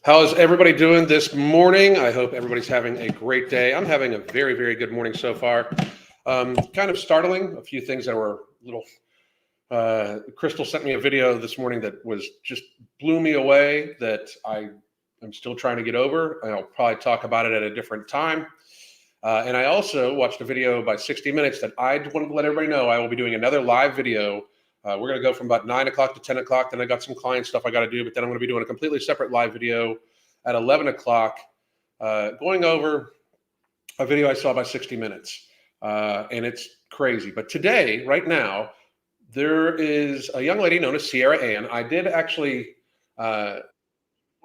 How's everybody doing this morning? I hope everybody's having a great day. I'm having a very, very good morning so far. Kind of startling, a few things that were a little. Crystal sent me a video this morning that was just blew me away that I am still trying to get over. I'll probably talk about it at a different time. And I also watched a video by 60 Minutes that I wanted to let everybody know I will be doing another live video. We're going to go from about 9 o'clock to 10 o'clock. Then I got some client stuff I got to do, but then I'm going to be doing a completely separate live video at 11 o'clock, going over a video I saw by 60 Minutes. And it's crazy. But today, right now, there is a young lady known as Sierra Ann. I did actually, one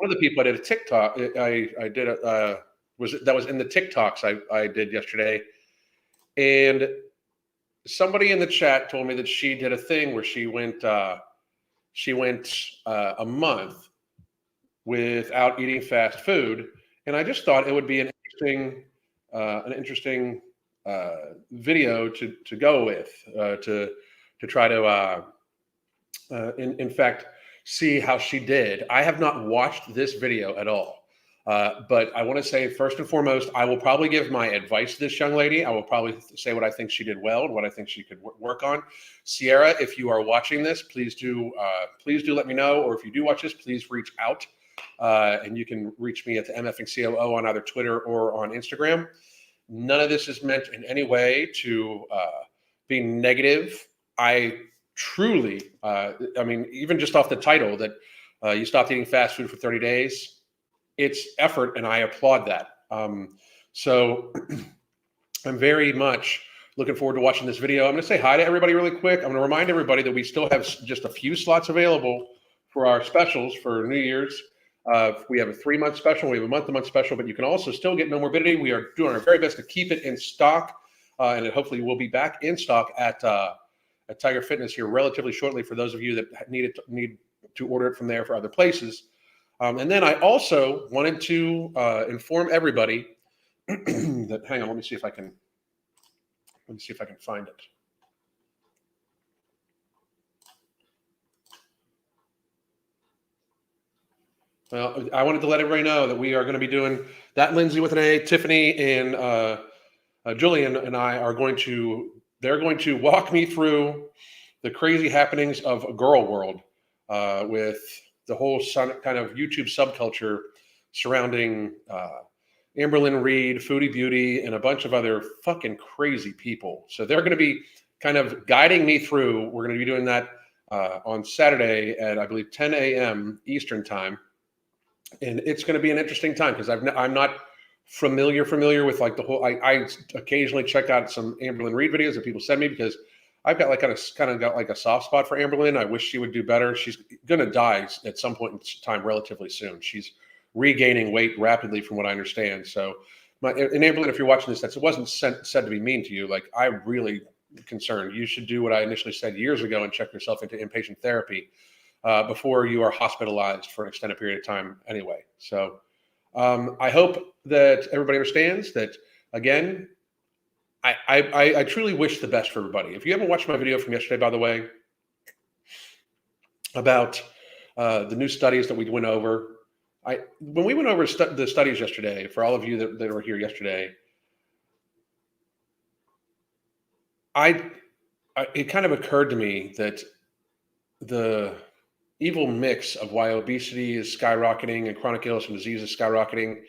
of the people I did a TikTok, I did a, that was in the TikToks I did yesterday. And somebody in the chat told me that she did a thing where she went a month without eating fast food, and I just thought it would be an interesting video to go with, to try to in fact see how she did. I have not watched this video at all. But I want to say, first and foremost, I will probably give my advice to this young lady. I will probably say what I think she did well and what I think she could work on. Sierra, if you are watching this, please do let me know. Or if you do watch this, please reach out. And you can reach me at the MFing COO on either Twitter or on Instagram. None of this is meant in any way to be negative. I truly, even just off the title that you stopped eating fast food for 30 days, it's effort, and I applaud that. So I'm very much looking forward to watching this video. I'm going to say hi to everybody really quick. I'm going to remind everybody that we still have just a few slots available for our specials for New Year's. We have a 3-month special. We have a month-to-month special, but you can also still get No Morbidity. We are doing our very best to keep it in stock, and it hopefully will be back in stock at Tiger Fitness here relatively shortly for those of you that need to order it from there for other places. And then I also wanted to inform everybody that, hang on, let me see if I can find it. Well, I wanted to let everybody know that we are going to be doing that. Lindsay with an A, Tiffany, and Julian and I they're going to walk me through the crazy happenings of a girl world with the whole kind of YouTube subculture surrounding Amberlynn Reed, Foodie Beauty, and a bunch of other fucking crazy people. So they're going to be kind of guiding me through. We're going to be doing that on Saturday at, I believe, 10 a.m. Eastern time. And it's going to be an interesting time because I'm not familiar with like the whole. I occasionally check out some Amberlynn Reed videos that people send me because I've got like kind of got like a soft spot for Amberlynn. I wish she would do better. She's going to die at some point in time relatively soon. She's regaining weight rapidly from what I understand. So and Amberlynn, if you're watching this, it wasn't said to be mean to you. Like, I'm really concerned. You should do what I initially said years ago and check yourself into inpatient therapy before you are hospitalized for an extended period of time anyway. So I hope that everybody understands that, again, I truly wish the best for everybody. If you haven't watched my video from yesterday, by the way, about the new studies that we went over, when we went over the studies yesterday, for all of you that were here yesterday, it kind of occurred to me that the evil mix of why obesity is skyrocketing and chronic illness and disease is skyrocketing,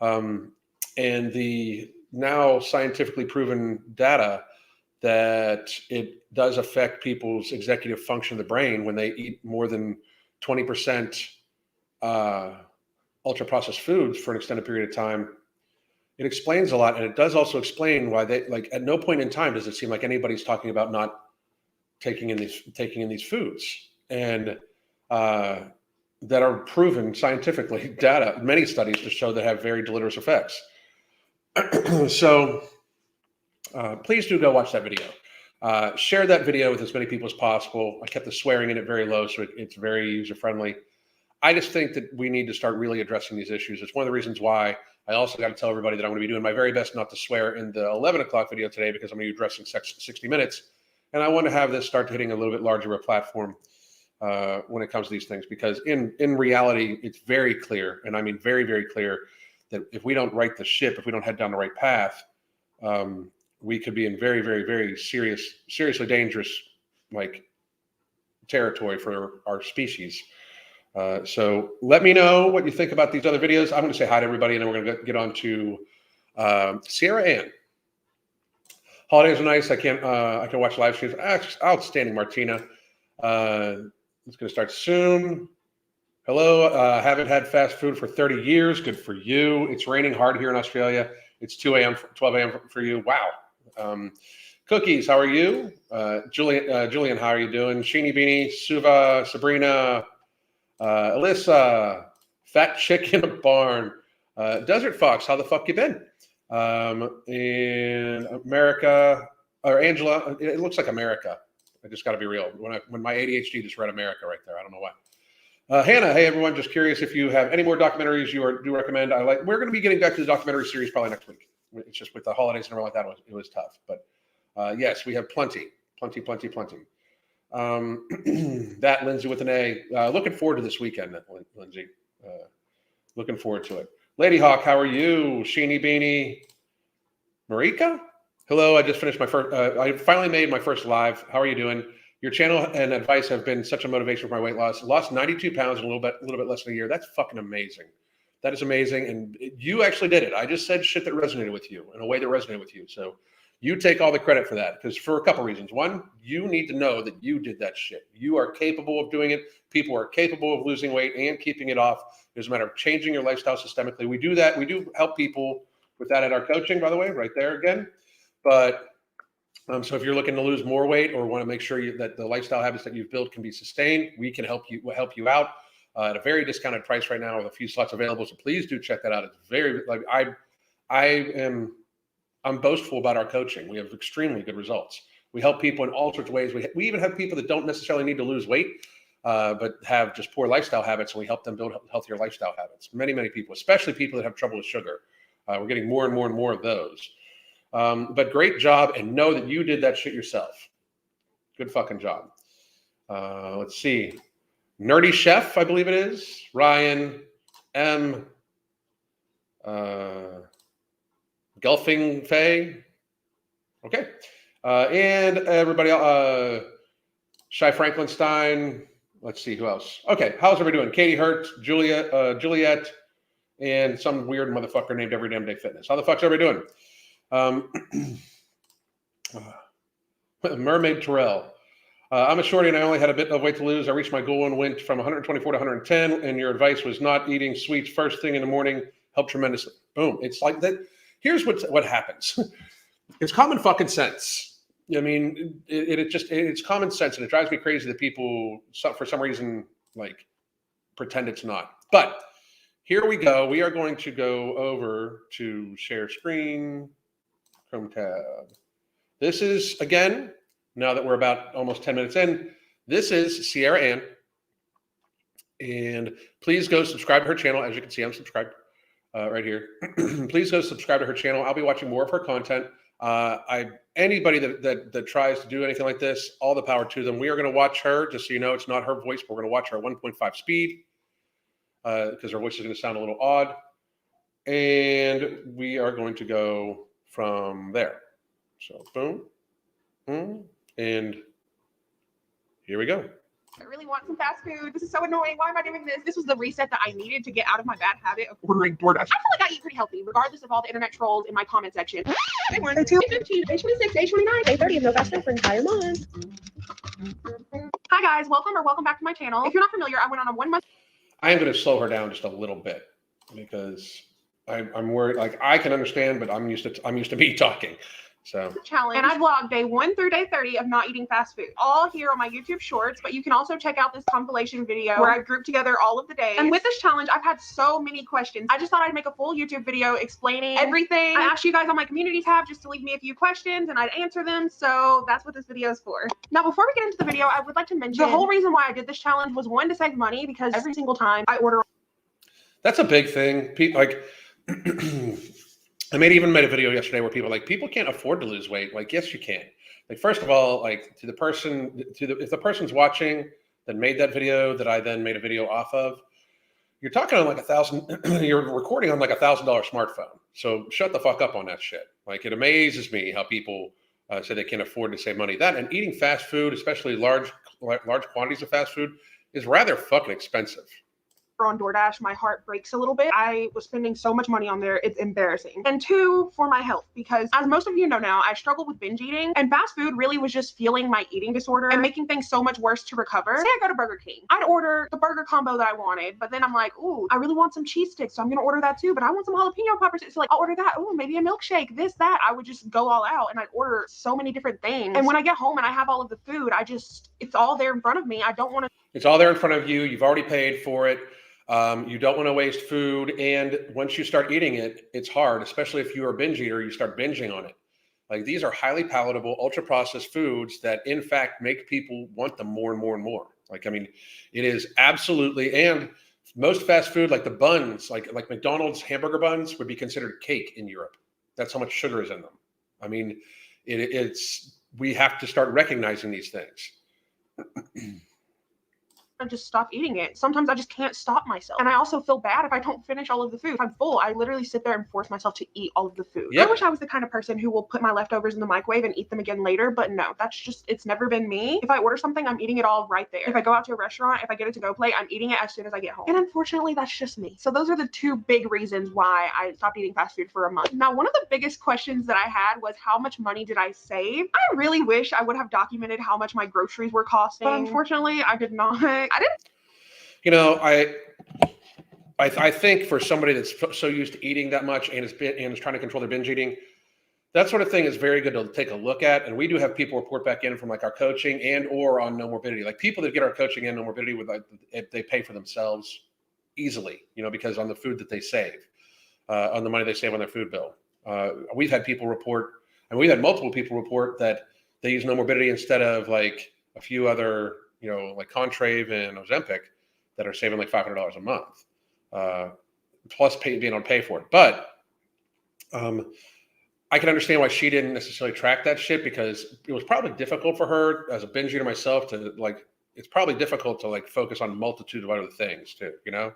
and the now scientifically proven data that it does affect people's executive function of the brain when they eat more than 20% ultra processed foods for an extended period of time. It explains a lot, and it does also explain why they, like, at no point in time does it seem like anybody's talking about not taking in these foods, and that are proven scientifically, data, many studies to show that have very deleterious effects. So please do go watch that video. Share that video with as many people as possible. I kept the swearing in it very low, so it's very user-friendly. I just think that we need to start really addressing these issues. It's one of the reasons why I also got to tell everybody that I'm going to be doing my very best not to swear in the 11 o'clock video today, because I'm going to be addressing 60 Minutes. And I want to have this start hitting a little bit larger of a platform. when it comes to these things, because in reality, it's very clear, and I mean very, very clear, that if we don't right the ship, if we don't head down the right path, we could be in very, very, very seriously dangerous territory for our species. So let me know what you think about these other videos. I'm going to say hi to everybody, and then we're going to get on to Sierra Ann. Holidays are nice. I can watch live streams. Outstanding, Martina. It's going to start soon. Hello. Haven't had fast food for 30 years. Good for you. It's raining hard here in Australia. It's 2 a.m., 12 a.m. for you. Wow. Cookies, how are you? Julian, how are you doing? Sheeny Beanie, Suva, Sabrina, Alyssa, Fat Chick in a Barn, Desert Fox, how the fuck you been? In America, or Angela, it looks like America. I just got to be real. When my ADHD just read America right there, I don't know why. Hannah, hey everyone, just curious if you have any more documentaries you do recommend. We're going to be getting back to the documentary series probably next week. It's just with the holidays and everything like that, it was tough. But yes, we have plenty. That Lindsay with an A. Looking forward to this weekend, Lindsay. Looking forward to it. Lady Hawk, how are you? Sheeny Beanie. Marika? Hello, I just finished my first, I finally made my first live. How are you doing? Your channel and advice have been such a motivation for my weight loss. Lost 92 pounds in a little bit less than a year. That's fucking amazing. That is amazing. And you actually did it. I just said shit that resonated with you in a way that resonated with you. So you take all the credit for that, because for a couple reasons. One, you need to know that you did that shit. You are capable of doing it. People are capable of losing weight and keeping it off. It's a matter of changing your lifestyle systemically. We do that. We do help people with that at our coaching, by the way, right there again. But so if you're looking to lose more weight or want to make sure that the lifestyle habits that you've built can be sustained, we can help you out at a very discounted price right now with a few slots available. So please do check that out. It's very I'm boastful about our coaching. We have extremely good results. We help people in all sorts of ways. We even have people that don't necessarily need to lose weight, but have just poor lifestyle habits, and we help them build healthier lifestyle habits. Many, many people, especially people that have trouble with sugar. We're getting more and more and more of those. But great job, and know that you did that shit yourself. Good fucking job. Let's see. Nerdy Chef, I believe it is. Ryan M. Gulfing Faye. Okay. And everybody else. Shy Franklinstein. Let's see who else. Okay. How's everybody doing? Katie Hurt, Juliet, and some weird motherfucker named Every Damn Day Fitness. How the fuck's everybody doing? Mermaid Terrell. I'm a shorty and I only had a bit of weight to lose. I reached my goal and went from 124 to 110. And your advice was not eating sweets first thing in the morning. Helped tremendously. Boom. It's like that. Here's what happens. It's common fucking sense. I mean, it's common sense, and it drives me crazy that people, for some reason, pretend it's not. But here we go. We are going to go over to share screen, Chrome tab. This is, again, now that we're about almost 10 minutes in, this is Sierra Ann. And please go subscribe to her channel. As you can see, I'm subscribed. Right here. Please go subscribe to her channel. I'll be watching more of her content. Anybody that tries to do anything like this, all the power to them. We are going to watch her, just so you know, it's not her voice, but we're going to watch her at 1.5 speed because her voice is going to sound a little odd. And we are going to go from there. So boom, and here we go. I really want some fast food. This is so annoying. Why am I doing this? This was the reset that I needed to get out of my bad habit of ordering DoorDash. I feel like I eat pretty healthy, regardless of all the internet trolls in my comment section. Day 1, day 2, day 15, day 26, day 29, day 30 of no fast food for an entire month. Hi guys, welcome back to my channel. If you're not familiar, I went on a 1 month. I am going to slow her down just a little bit because I'm worried. I can understand, but I'm used to me talking. So challenge, and I vlogged day 1 through day 30 of not eating fast food, all here on my YouTube shorts, but you can also check out this compilation video where I grouped together all of the days. And with this challenge, I've had so many questions. I just thought I'd make a full YouTube video explaining everything. I asked you guys on my community tab just to leave me a few questions and I'd answer them, so that's what this video is for. Now, before we get into the video, I would like to mention the whole reason why I did this challenge was, 1, to save money, because every single time I order. That's a big thing. I even made a video yesterday where people can't afford to lose weight. Yes, you can. First of all, if the person's watching, that made that video that I then made a video off of. You're talking on like you're recording on like $1,000 smartphone. So shut the fuck up on that shit. Like, it amazes me how people say they can't afford to save money. That and eating fast food, especially large quantities of fast food, is rather fucking expensive. On DoorDash, my heart breaks a little bit. I was spending so much money on there, it's embarrassing. And two, for my health, because as most of you know now, I struggle with binge eating, and fast food really was just fueling my eating disorder and making things so much worse to recover. Say I go to Burger King, I'd order the burger combo that I wanted, but then I'm like, ooh, I really want some cheese sticks, so I'm gonna order that too, but I want some jalapeno poppers, so like, I'll order that. Ooh, maybe a milkshake, this, that. I would just go all out and I'd order so many different things. And when I get home and I have all of the food, it's all there in front of me. I don't want to. It's all there in front of you. You've already paid for it. You don't want to waste food. And once you start eating it, it's hard, especially if you're a binge eater, you start binging on it. Like, these are highly palatable, ultra processed foods that in fact make people want them more and more and more. Like, I mean, it is absolutely, and most fast food, like the buns, like McDonald's hamburger buns would be considered cake in Europe. That's how much sugar is in them. I mean, we have to start recognizing these things. I just stop eating it. Sometimes I just can't stop myself. And I also feel bad if I don't finish all of the food. If I'm full, I literally sit there and force myself to eat all of the food. Yep. I wish I was the kind of person who will put my leftovers in the microwave and eat them again later, but no, it's never been me. If I order something, I'm eating it all right there. If I go out to a restaurant, if I get a to-go plate, I'm eating it as soon as I get home. And unfortunately, that's just me. So those are the two big reasons why I stopped eating fast food for a month. Now, one of the biggest questions that I had was, how much money did I save? I really wish I would have documented how much my groceries were costing, but unfortunately, I did not. I didn't. You know, I think for somebody that's so used to eating that much and is trying to control their binge eating, that sort of thing is very good to take a look at. And we do have people report back in from like our coaching and or on No Morbidity. Like, people that get our coaching and No Morbidity with, like, they pay for themselves easily, you know, because on the food that they save, on the money they save on their food bill. We've had people report, and we've had multiple people report that they use No Morbidity instead of like a few other, you know, like Contrave and Ozempic, that are saving like $500 a month, plus being able to pay for it. But I can understand why she didn't necessarily track that shit, because it was probably difficult for her as a binge eater myself to like, it's probably difficult to like focus on a multitude of other things too, you know?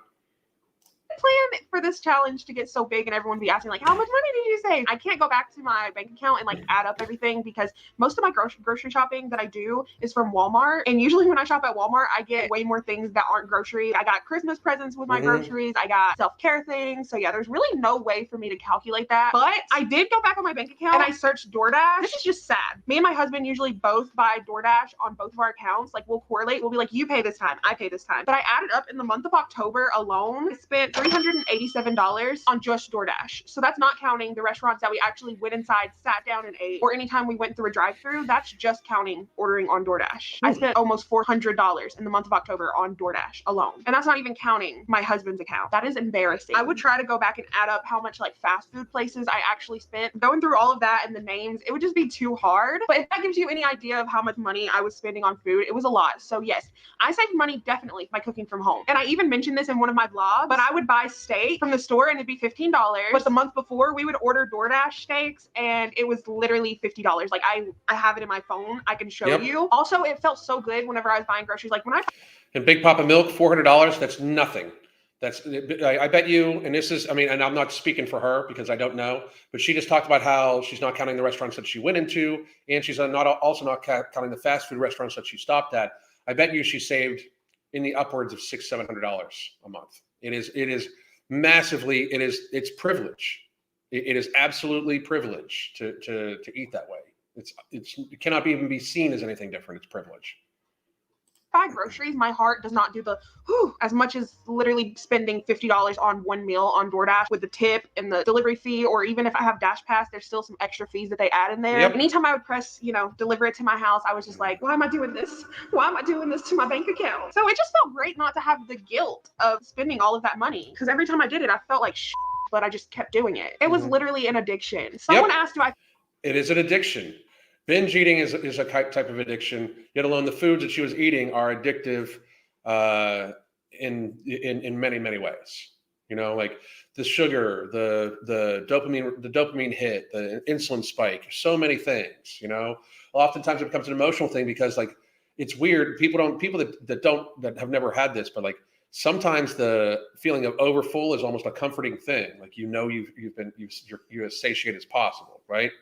Plan for this challenge to get so big and everyone be asking like, how much money did you save? I can't go back to my bank account and like add up everything, because most of my grocery shopping that I do is from Walmart, and usually when I shop at Walmart, I get way more things that aren't grocery. I got Christmas presents with my groceries, I got self-care things, so yeah, there's really no way for me to calculate that. But I did go back on my bank account and I searched DoorDash. This is just sad. Me and my husband usually both buy DoorDash on both of our accounts. Like, we'll correlate, we'll be like, you pay this time, I pay this time. But I added up in the month of October alone, I spent $387 on just DoorDash. So that's not counting the restaurants that we actually went inside, sat down and ate, or anytime we went through a drive-through. That's just counting ordering on DoorDash. I spent almost $400 in the month of October on DoorDash alone. And that's not even counting my husband's account. That is embarrassing. I would try to go back and add up how much like fast food places I actually spent. Going through all of that and the names, it would just be too hard. But if that gives you any idea of how much money I was spending on food, it was a lot. So yes, I saved money definitely by cooking from home. And I even mentioned this in one of my vlogs, but I would buy steak from the store and it'd be $15. But the month before, we would order DoorDash steaks and it was literally $50. Like, I have it in my phone, I can show you. Also, it felt so good whenever I was buying groceries. Like, when I and Big Papa Milk, $400, that's nothing. That's, I bet you, and this is, I mean, and I'm not speaking for her because I don't know, but she just talked about how she's not counting the restaurants that she went into, and she's also not counting the fast food restaurants that she stopped at. I bet you she saved in the upwards of $600-700 a month. It is massively, it's privilege. It is absolutely privilege to eat that way. It cannot even be seen as anything different. It's privilege. buy groceries, my heart does not do the as much as literally spending $50 on one meal on DoorDash with the tip and the delivery fee, or even if I have Dash Pass, there's still some extra fees that they add in there. Yep. Anytime I would press, deliver it to my house, I was just like, why am I doing this? Why am I doing this to my bank account? So it just felt great not to have the guilt of spending all of that money, because every time I did it, I felt like shit, but I just kept doing it. It was literally an addiction. Someone asked, It is an addiction. Binge eating is a type of addiction, yet alone the foods that she was eating are addictive in many, many ways. Like the sugar, the dopamine hit, the insulin spike, so many things. Oftentimes it becomes an emotional thing because it's weird. People that have never had this, but like sometimes the feeling of overfull is almost a comforting thing. Like, you're as satiated as possible, right?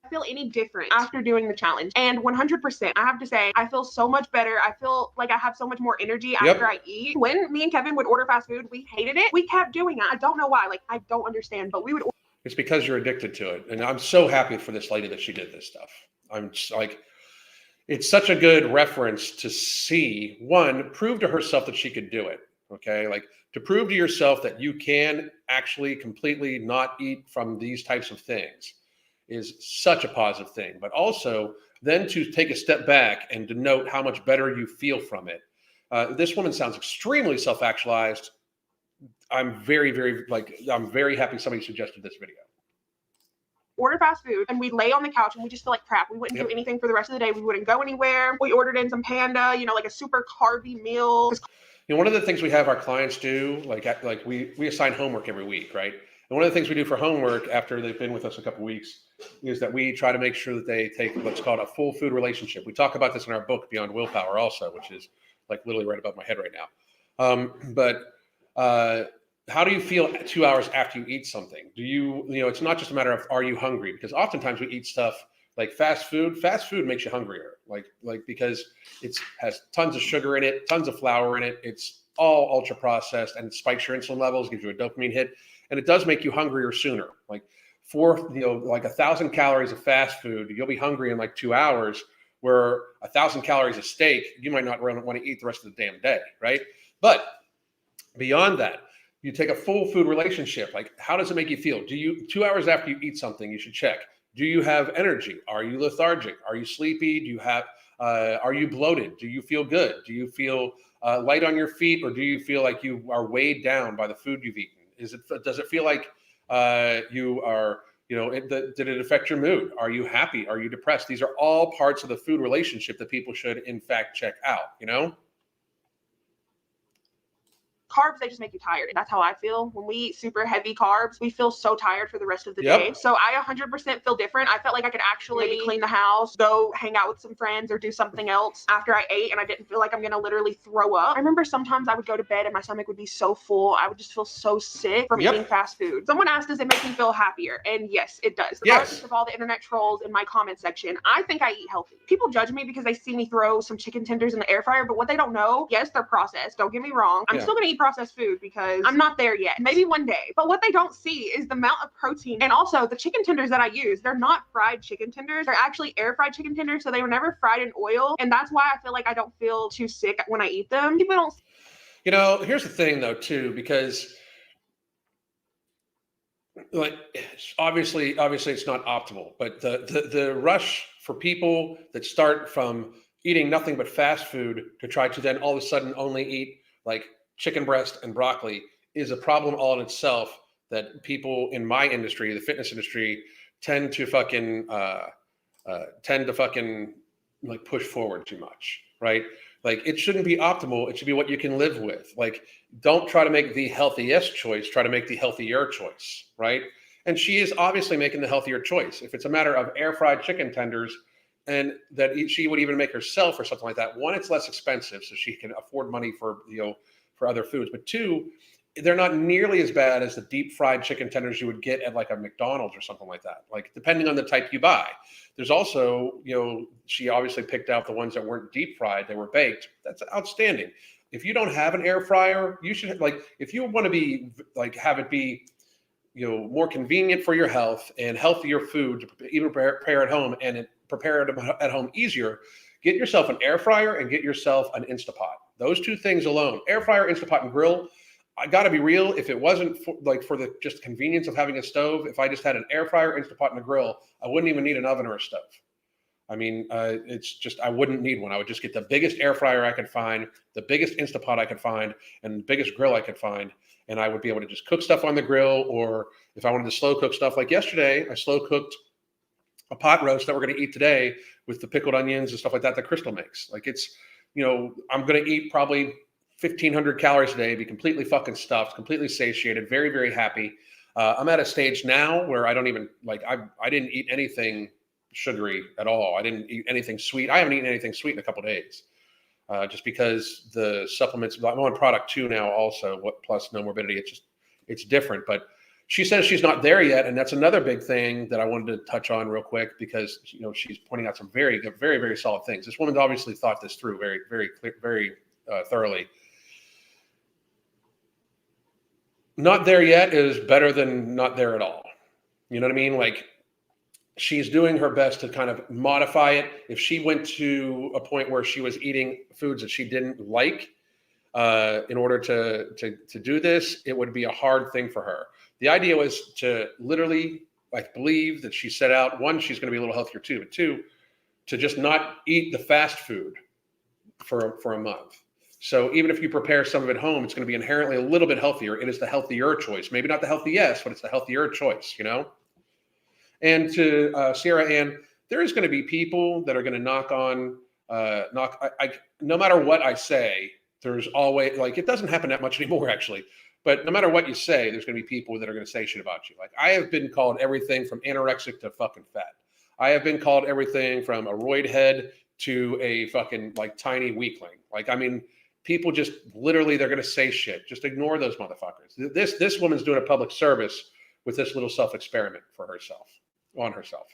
Feel any different after doing the challenge. And 100%, I have to say, I feel so much better. I feel like I have so much more energy after I eat. When me and Kevin would order fast food, we hated it. We kept doing it. I don't know why. Like, I don't understand, but we would. It's because you're addicted to it. And I'm so happy for this lady that she did this stuff. I'm just like, it's such a good reference to see, one, prove to herself that she could do it. Okay. Like, to prove to yourself that you can actually completely not eat from these types of things is such a positive thing. But also then to take a step back and denote how much better you feel from it. This woman sounds extremely self-actualized. I'm very, I'm very happy somebody suggested this video. Order fast food and we'd lay on the couch and we just feel like crap. We wouldn't do anything for the rest of the day. We wouldn't go anywhere. We ordered in some Panda, like a super carby meal. One of the things we have our clients do, like we assign homework every week, right? And one of the things we do for homework after they've been with us a couple of weeks is that we try to make sure that they take what's called a full food relationship. We talk about this in our book, Beyond Willpower, also, which is like literally right above my head right now. How do you feel 2 hours after you eat something? Do you, it's not just a matter of, are you hungry? Because oftentimes we eat stuff like fast food. Fast food makes you hungrier, like because it has tons of sugar in it, tons of flour in it. It's all ultra processed and it spikes your insulin levels, gives you a dopamine hit. And it does make you hungrier sooner. Like like 1,000 calories of fast food, you'll be hungry in like 2 hours, where 1,000 calories of steak, you might not really want to eat the rest of the damn day, right? But beyond that, you take a full food relationship. Like, how does it make you feel? 2 hours after you eat something, you should check. Do you have energy? Are you lethargic? Are you sleepy? Are you bloated? Do you feel good? Do you feel light on your feet, or do you feel like you are weighed down by the food you've eaten? Does it feel like you are, did it affect your mood? Are you happy? Are you depressed? These are all parts of the food relationship that people should, in fact, check out, Carbs, they just make you tired. That's how I feel. When we eat super heavy carbs, we feel so tired for the rest of the day. So I 100% feel different. I felt like I could actually maybe clean the house, go hang out with some friends, or do something else after I ate, and I didn't feel like I'm gonna literally throw up. I remember sometimes I would go to bed and my stomach would be so full. I would just feel so sick from eating fast food. Someone asked, does it make me feel happier? And yes, it does. Regardless of all the internet trolls in my comment section, I think I eat healthy. People judge me because they see me throw some chicken tenders in the air fryer, but what they don't know, yes, they're processed. Don't get me wrong. I'm still gonna eat processed food because I'm not there yet. Maybe one day. But what they don't see is the amount of protein. And also the chicken tenders that I use, they're not fried chicken tenders. They're actually air fried chicken tenders. So they were never fried in oil. And that's why I feel like I don't feel too sick when I eat them. People don't. Here's the thing though, too, because like obviously it's not optimal, but the rush for people that start from eating nothing but fast food to try to then all of a sudden only eat like chicken breast and broccoli is a problem all in itself, that people in my industry, the fitness industry, tend to fucking like push forward too much, right? Like, it shouldn't be optimal. It should be what you can live with. Like, don't try to make the healthiest choice, try to make the healthier choice, right? And she is obviously making the healthier choice. If it's a matter of air fried chicken tenders, and that she would even make herself or something like that, one, it's less expensive, so she can afford money for for other foods. But two, they're not nearly as bad as the deep fried chicken tenders you would get at like a McDonald's or something like that. Like, depending on the type you buy. There's also, she obviously picked out the ones that weren't deep fried, they were baked. That's outstanding. If you don't have an air fryer, you should, like, if you want to be like, have it be, more convenient for your health and healthier food to even prepare at home, and prepare it at home easier, get yourself an air fryer and get yourself an Instapot. Those two things alone, air fryer, Instapot, and grill. I got to be real. If it wasn't for the just convenience of having a stove, if I just had an air fryer, Instapot, and a grill, I wouldn't even need an oven or a stove. I mean, it's just, I wouldn't need one. I would just get the biggest air fryer I could find, the biggest Instapot I could find, and the biggest grill I could find. And I would be able to just cook stuff on the grill. Or if I wanted to slow cook stuff, like yesterday, I slow cooked a pot roast that we're going to eat today with the pickled onions and stuff like that Crystal makes. Like, it's, I'm going to eat probably 1,500 calories a day, be completely fucking stuffed, completely satiated, very, very happy. I'm at a stage now where I don't even I didn't eat anything sugary at all. I didn't eat anything sweet. I haven't eaten anything sweet in a couple of days, just because the supplements. I'm on product 2 now, also. Plus no morbidity. It's different, but she says she's not there yet, and that's another big thing that I wanted to touch on real quick, because she's pointing out some very, very, very solid things. This woman's obviously thought this through very, very clear, very thoroughly. Not there yet is better than not there at all. You know what I mean? Like, she's doing her best to kind of modify it. If she went to a point where she was eating foods that she didn't like, in order to do this, it would be a hard thing for her. The idea was to literally, I believe that she set out, 1, she's going to be a little healthier too, but 2, to just not eat the fast food for a month. So even if you prepare some of it home, it's going to be inherently a little bit healthier. It is the healthier choice. Maybe not the healthiest, but it's the healthier choice, And to Sierra Ann, there is going to be people that are going to knock on, no matter what I say, there's always, like, it doesn't happen that much anymore, actually. But no matter what you say, there's going to be people that are going to say shit about you. Like, I have been called everything from anorexic to fucking fat. I have been called everything from a roid head to a fucking, like, tiny weakling. Like, I mean, people just literally, they're going to say shit. Just ignore those motherfuckers. This woman's doing a public service with this little self-experiment for herself, on herself.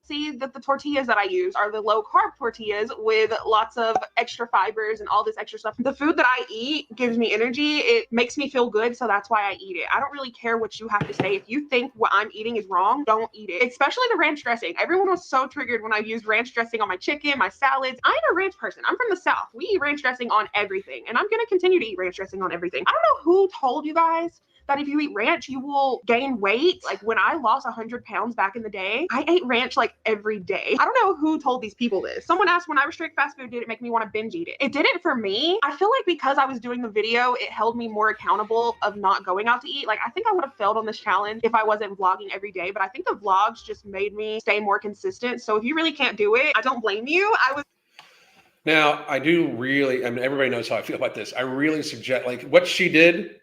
See that the tortillas that I use are the low carb tortillas with lots of extra fibers and all this extra stuff. The food that I eat gives me energy. It makes me feel good. So that's why I eat it. I don't really care what you have to say. If you think what I'm eating is wrong, don't eat it. Especially the ranch dressing. Everyone was so triggered when I used ranch dressing on my chicken, my salads. I'm a ranch person. I'm from the South. We eat ranch dressing on everything. And I'm going to continue to eat ranch dressing on everything. I don't know who told you guys that if you eat ranch, you will gain weight. Like, when I lost 100 pounds back in the day, I ate ranch like every day. I don't know who told these people this. Someone asked, when I restrict fast food, did it make me want to binge eat it? It didn't for me. I feel like because I was doing the video, it held me more accountable of not going out to eat. Like, I think I would have failed on this challenge if I wasn't vlogging every day, but I think the vlogs just made me stay more consistent. So if you really can't do it, I don't blame you. Now, I do really, I mean, everybody knows how I feel about this. I really suggest, like, what she did,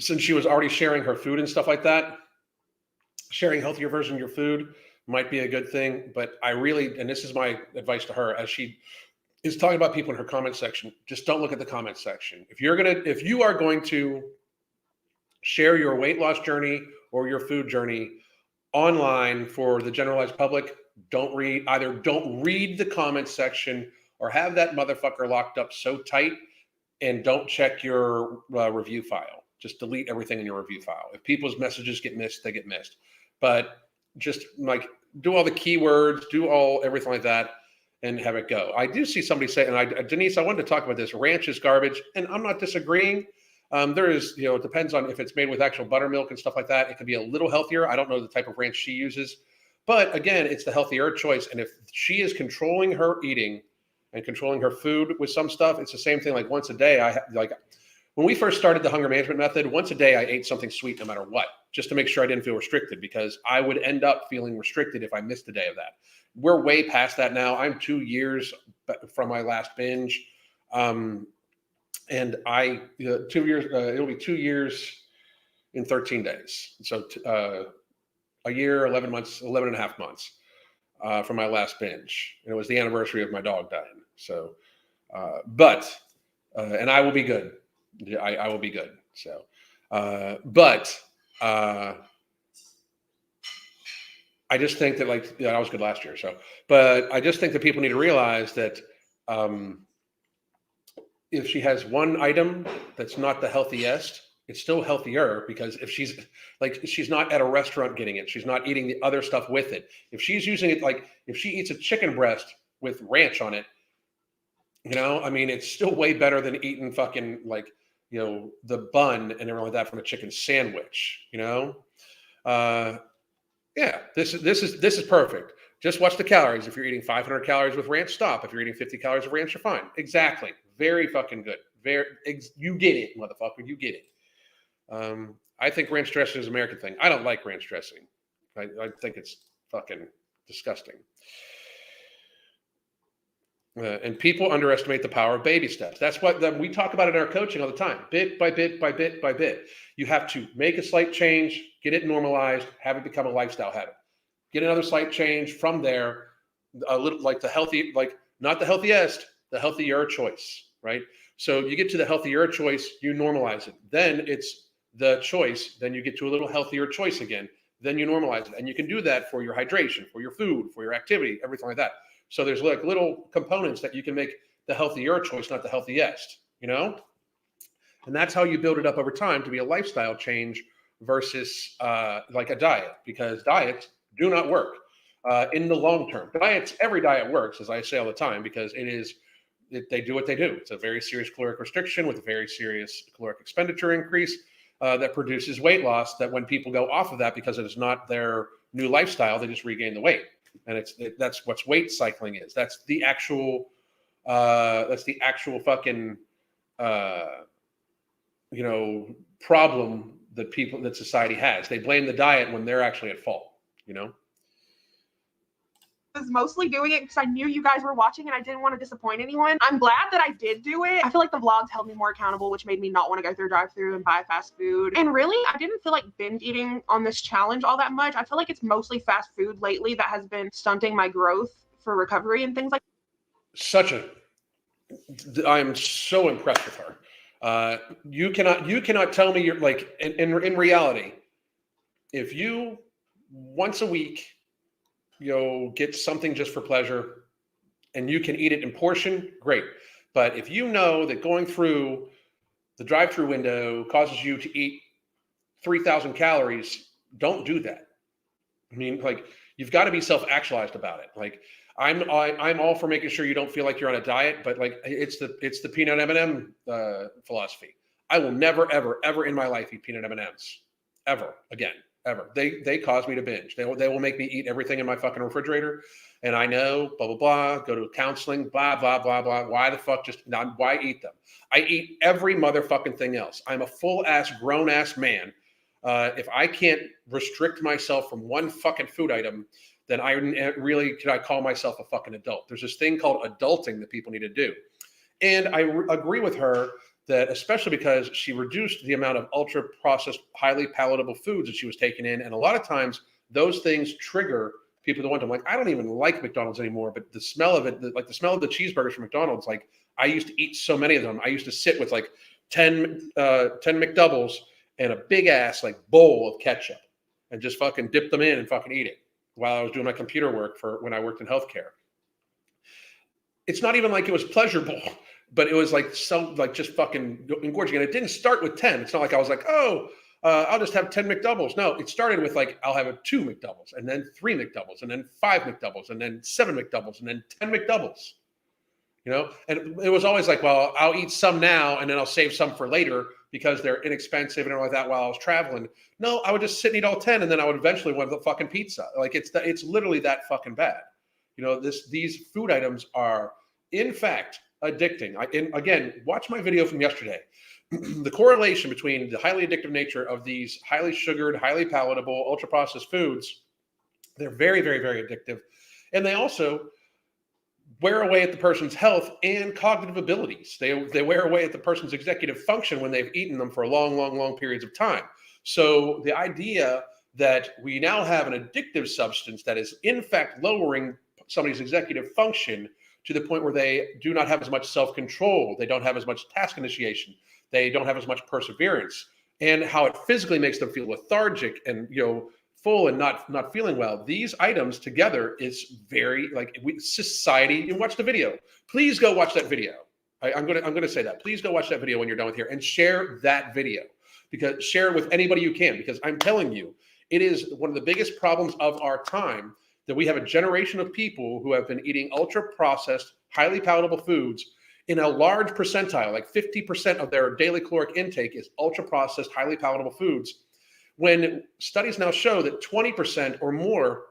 since she was already sharing her food and stuff like that, sharing healthier version of your food might be a good thing. But I really, and this is my advice to her, as she is talking about people in her comment section, just don't look at the comment section. If you are going to share your weight loss journey or your food journey online for the generalized public, don't read the comment section, or have that motherfucker locked up so tight, and don't check your review file. Just delete everything in your review file. If people's messages get missed, they get missed. But just, like, do all the keywords, everything like that, and have it go. I do see somebody say, and Denise, I wanted to talk about this. Ranch is garbage, and I'm not disagreeing. There is, it depends on if it's made with actual buttermilk and stuff like that. It could be a little healthier. I don't know the type of ranch she uses, but again, it's the healthier choice. And if she is controlling her eating and controlling her food with some stuff, it's the same thing. Like, once a day, when we first started the hunger management method, once a day I ate something sweet no matter what, just to make sure I didn't feel restricted, because I would end up feeling restricted if I missed a day of that. We're way past that now. I'm 2 years from my last binge. And 2 years, it'll be 2 years in 13 days. So a year, 11 months, 11 and a half months from my last binge. And it was the anniversary of my dog dying. So, and I will be good. I will be good. So, I just think that, like, I was good last year. So, but I just think that people need to realize that if she has one item that's not the healthiest, it's still healthier, because if she's not at a restaurant getting it, she's not eating the other stuff with it. If she's using it, like, if she eats a chicken breast with ranch on it, I mean, it's still way better than eating fucking, like, the bun and everything like that from a chicken sandwich. Yeah, this is perfect. Just watch the calories. If you're eating 500 calories with ranch, stop. If you're eating 50 calories of ranch, you're fine. Exactly. Very fucking good. You get it, motherfucker. You get it. I think ranch dressing is an American thing. I don't like ranch dressing. I think it's fucking disgusting. And people underestimate the power of baby steps. That's what we talk about in our coaching all the time. Bit by bit by bit by bit. You have to make a slight change, get it normalized, have it become a lifestyle habit. get another slight change from there, a little like the healthy, like not the healthiest, the healthier choice, right? So you get to the healthier choice, you normalize it. Then it's the choice, then you get to a little healthier choice again, then you normalize it. And you can do that for your hydration, for your food, for your activity, everything like that. So there's like little components that you can make the healthier choice, not the healthiest, you know? And that's how you build it up over time to be a lifestyle change versus like a diet, because diets do not work in the long term. Every diet works, as I say all the time, because they do what they do. It's a very serious caloric restriction with a very serious caloric expenditure increase that produces weight loss, that when people go off of that because it is not their new lifestyle, they just regain the weight. And that's what weight cycling is. That's the actual fucking problem that society has. They blame the diet when they're actually at fault, you know? I was mostly doing it because I knew you guys were watching and I didn't want to disappoint anyone. I'm glad that I did do it. I feel like the vlogs held me more accountable, which made me not want to go through a drive-thru and buy fast food. And really, I didn't feel like binge eating on this challenge all that much. I feel like it's mostly fast food lately that has been stunting my growth for recovery and things like that. I'm so impressed with her. You cannot tell me you're like, in reality, if you once a week, get something just for pleasure and you can eat it in portion, great. But if you know that going through the drive-through window causes you to eat 3,000 calories, don't do that. I mean, like, you've got to be self-actualized about it. Like, I'm all for making sure you don't feel like you're on a diet, but like it's the peanut M&M philosophy. I will never, ever, ever in my life eat peanut M&Ms ever again. Ever. They cause me to binge. They will make me eat everything in my fucking refrigerator. And I know, blah, blah, blah, go to counseling, blah, blah, blah, blah. Why the fuck why eat them? I eat every motherfucking thing else. I'm a full-ass, grown-ass man. If I can't restrict myself from one fucking food item, then can I call myself a fucking adult? There's this thing called adulting that people need to do. And I agree with her that, especially because she reduced the amount of ultra processed, highly palatable foods that she was taking in. And a lot of times those things trigger people that want them. Like, I don't even like McDonald's anymore, but the smell of it, like the smell of the cheeseburgers from McDonald's, like I used to eat so many of them. I used to sit with like 10 McDoubles and a big ass like bowl of ketchup and just fucking dip them in and fucking eat it while I was doing my computer work for when I worked in healthcare. It's not even like it was pleasurable. But it was like just fucking engorging. And it didn't start with 10. It's not like I was like, I'll just have 10 McDoubles. No, it started with like, I'll have 2 McDoubles and then 3 McDoubles and then 5 McDoubles and then 7 McDoubles and then 10 McDoubles, And it was always like, well, I'll eat some now and then I'll save some for later because they're inexpensive and all like that while I was traveling. No, I would just sit and eat all 10 and then I would eventually want the fucking pizza. Like it's literally that fucking bad. These food items are, in fact, addicting. And again, watch my video from yesterday. The correlation between the highly addictive nature of these highly sugared, highly palatable, ultra processed foods, they're very, very, very addictive. And they also wear away at the person's health and cognitive abilities. They wear away at the person's executive function when they've eaten them for long, long, long periods of time. So the idea that we now have an addictive substance that is in fact lowering somebody's executive function to the point where they do not have as much self-control, they don't have as much task initiation, they don't have as much perseverance, and how it physically makes them feel lethargic and full and not feeling well. These items together is very society. You watch the video. Please go watch that video. I'm gonna say that. Please go watch that video when you're done with here and share that video, because share it with anybody you can, because I'm telling you, it is one of the biggest problems of our time that we have a generation of people who have been eating ultra processed, highly palatable foods in a large percentile, like 50% of their daily caloric intake is ultra processed, highly palatable foods. When studies now show that 20% or more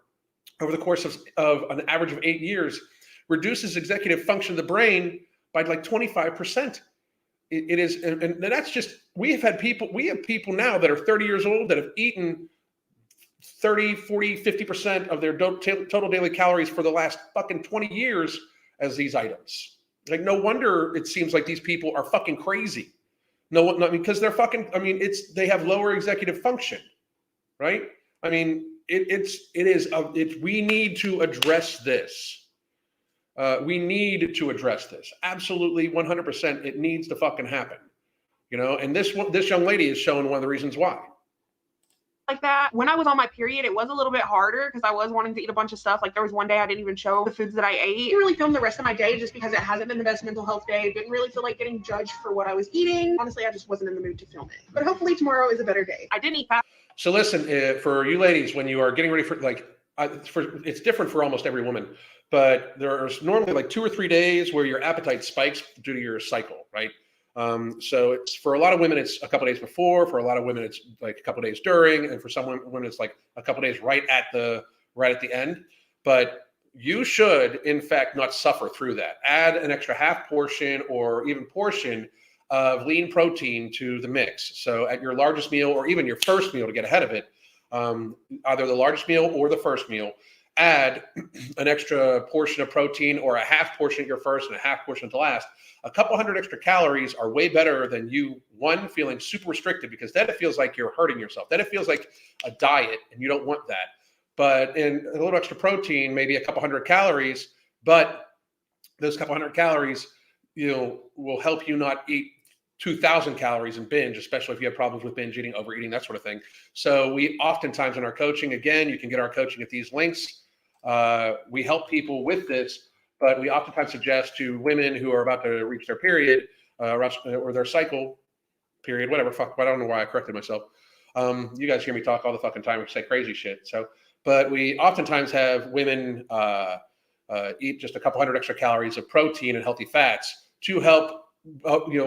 over the course of an average of 8 years reduces executive function of the brain by like 25%. It is, and that's just, we have people now that are 30 years old that have eaten 30, 40, 50% of their total daily calories for the last fucking 20 years as these items. Like, no wonder it seems like these people are fucking crazy. No, because they're fucking, they have lower executive function, right? I mean, we need to address this. We need to address this. Absolutely, 100%. It needs to fucking happen. And this young lady is showing one of the reasons why. Like that. When I was on my period, it was a little bit harder because I was wanting to eat a bunch of stuff. Like there was one day I didn't even show the foods that I ate. I didn't really film the rest of my day just because it hasn't been the best mental health day. Didn't really feel like getting judged for what I was eating. Honestly, I just wasn't in the mood to film it. But hopefully tomorrow is a better day. I didn't eat fast. So listen, for you ladies, when you are getting ready for it's different for almost every woman, but there's normally like 2 or 3 days where your appetite spikes due to your cycle, right? So it's for a lot of women, it's a couple days before. For a lot of women, it's like a couple days during, and for some women, it's like a couple days right at the end. But you should, in fact, not suffer through that. Add an extra half portion or even portion of lean protein to the mix. So at your largest meal or even your first meal to get ahead of it, either the largest meal or the first meal, add an extra portion of protein or a half portion at your first and a half portion at the last. A couple hundred extra calories are way better than you, one, feeling super restricted, because then it feels like you're hurting yourself. Then it feels like a diet, and you don't want that. But in a little extra protein, maybe a couple hundred calories, but those couple hundred calories, will help you not eat 2,000 calories in binge, especially if you have problems with binge eating, overeating, that sort of thing. So we oftentimes in our coaching, again, you can get our coaching at these links. We help people with this, but we oftentimes suggest to women who are about to reach their period or their cycle period, whatever. Fuck, I don't know why I corrected myself. You guys hear me talk all the fucking time and say crazy shit. But we oftentimes have women eat just a couple hundred extra calories of protein and healthy fats to help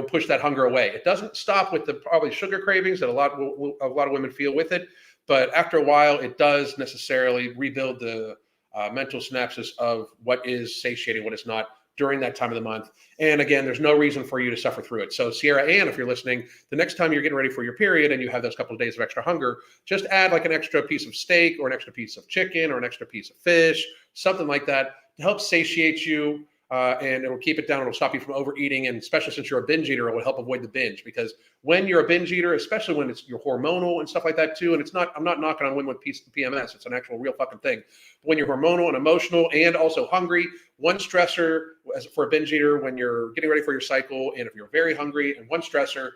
push that hunger away. It doesn't stop with the probably sugar cravings that a lot of women feel with it, but after a while, it does necessarily rebuild the mental synapses of what is satiating, what is not during that time of the month. And again, there's no reason for you to suffer through it. So Sierra Ann, if you're listening, the next time you're getting ready for your period and you have those couple of days of extra hunger, just add like an extra piece of steak or an extra piece of chicken or an extra piece of fish, something like that to help satiate you. And it'll keep it down. It'll stop you from overeating. And especially since you're a binge eater, it will help avoid the binge, because when you're a binge eater, especially when you're hormonal and stuff like that too. And I'm not knocking on women with PMS. It's an actual real fucking thing. But when you're hormonal and emotional and also hungry, one stressor for a binge eater when you're getting ready for your cycle, and if you're very hungry, and one stressor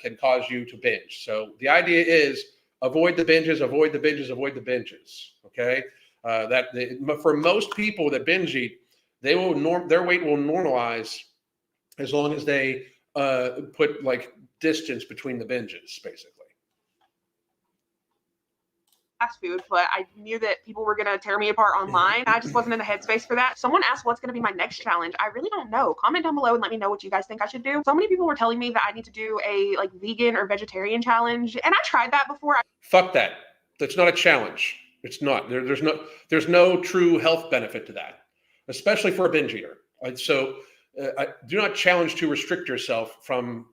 can cause you to binge. So the idea is avoid the binges, avoid the binges, avoid the binges. Okay. For most people that binge eat, their weight will normalize as long as they put like distance between the binges, basically. Fast food, but I knew that people were going to tear me apart online. I just wasn't in the headspace for that. Someone asked what's going to be my next challenge. I really don't know. Comment down below and let me know what you guys think I should do. So many people were telling me that I need to do a like vegan or vegetarian challenge, and I tried that before. Fuck that. That's not a challenge. It's not. There's no true health benefit to that, especially for a binge eater. So do not challenge to restrict yourself from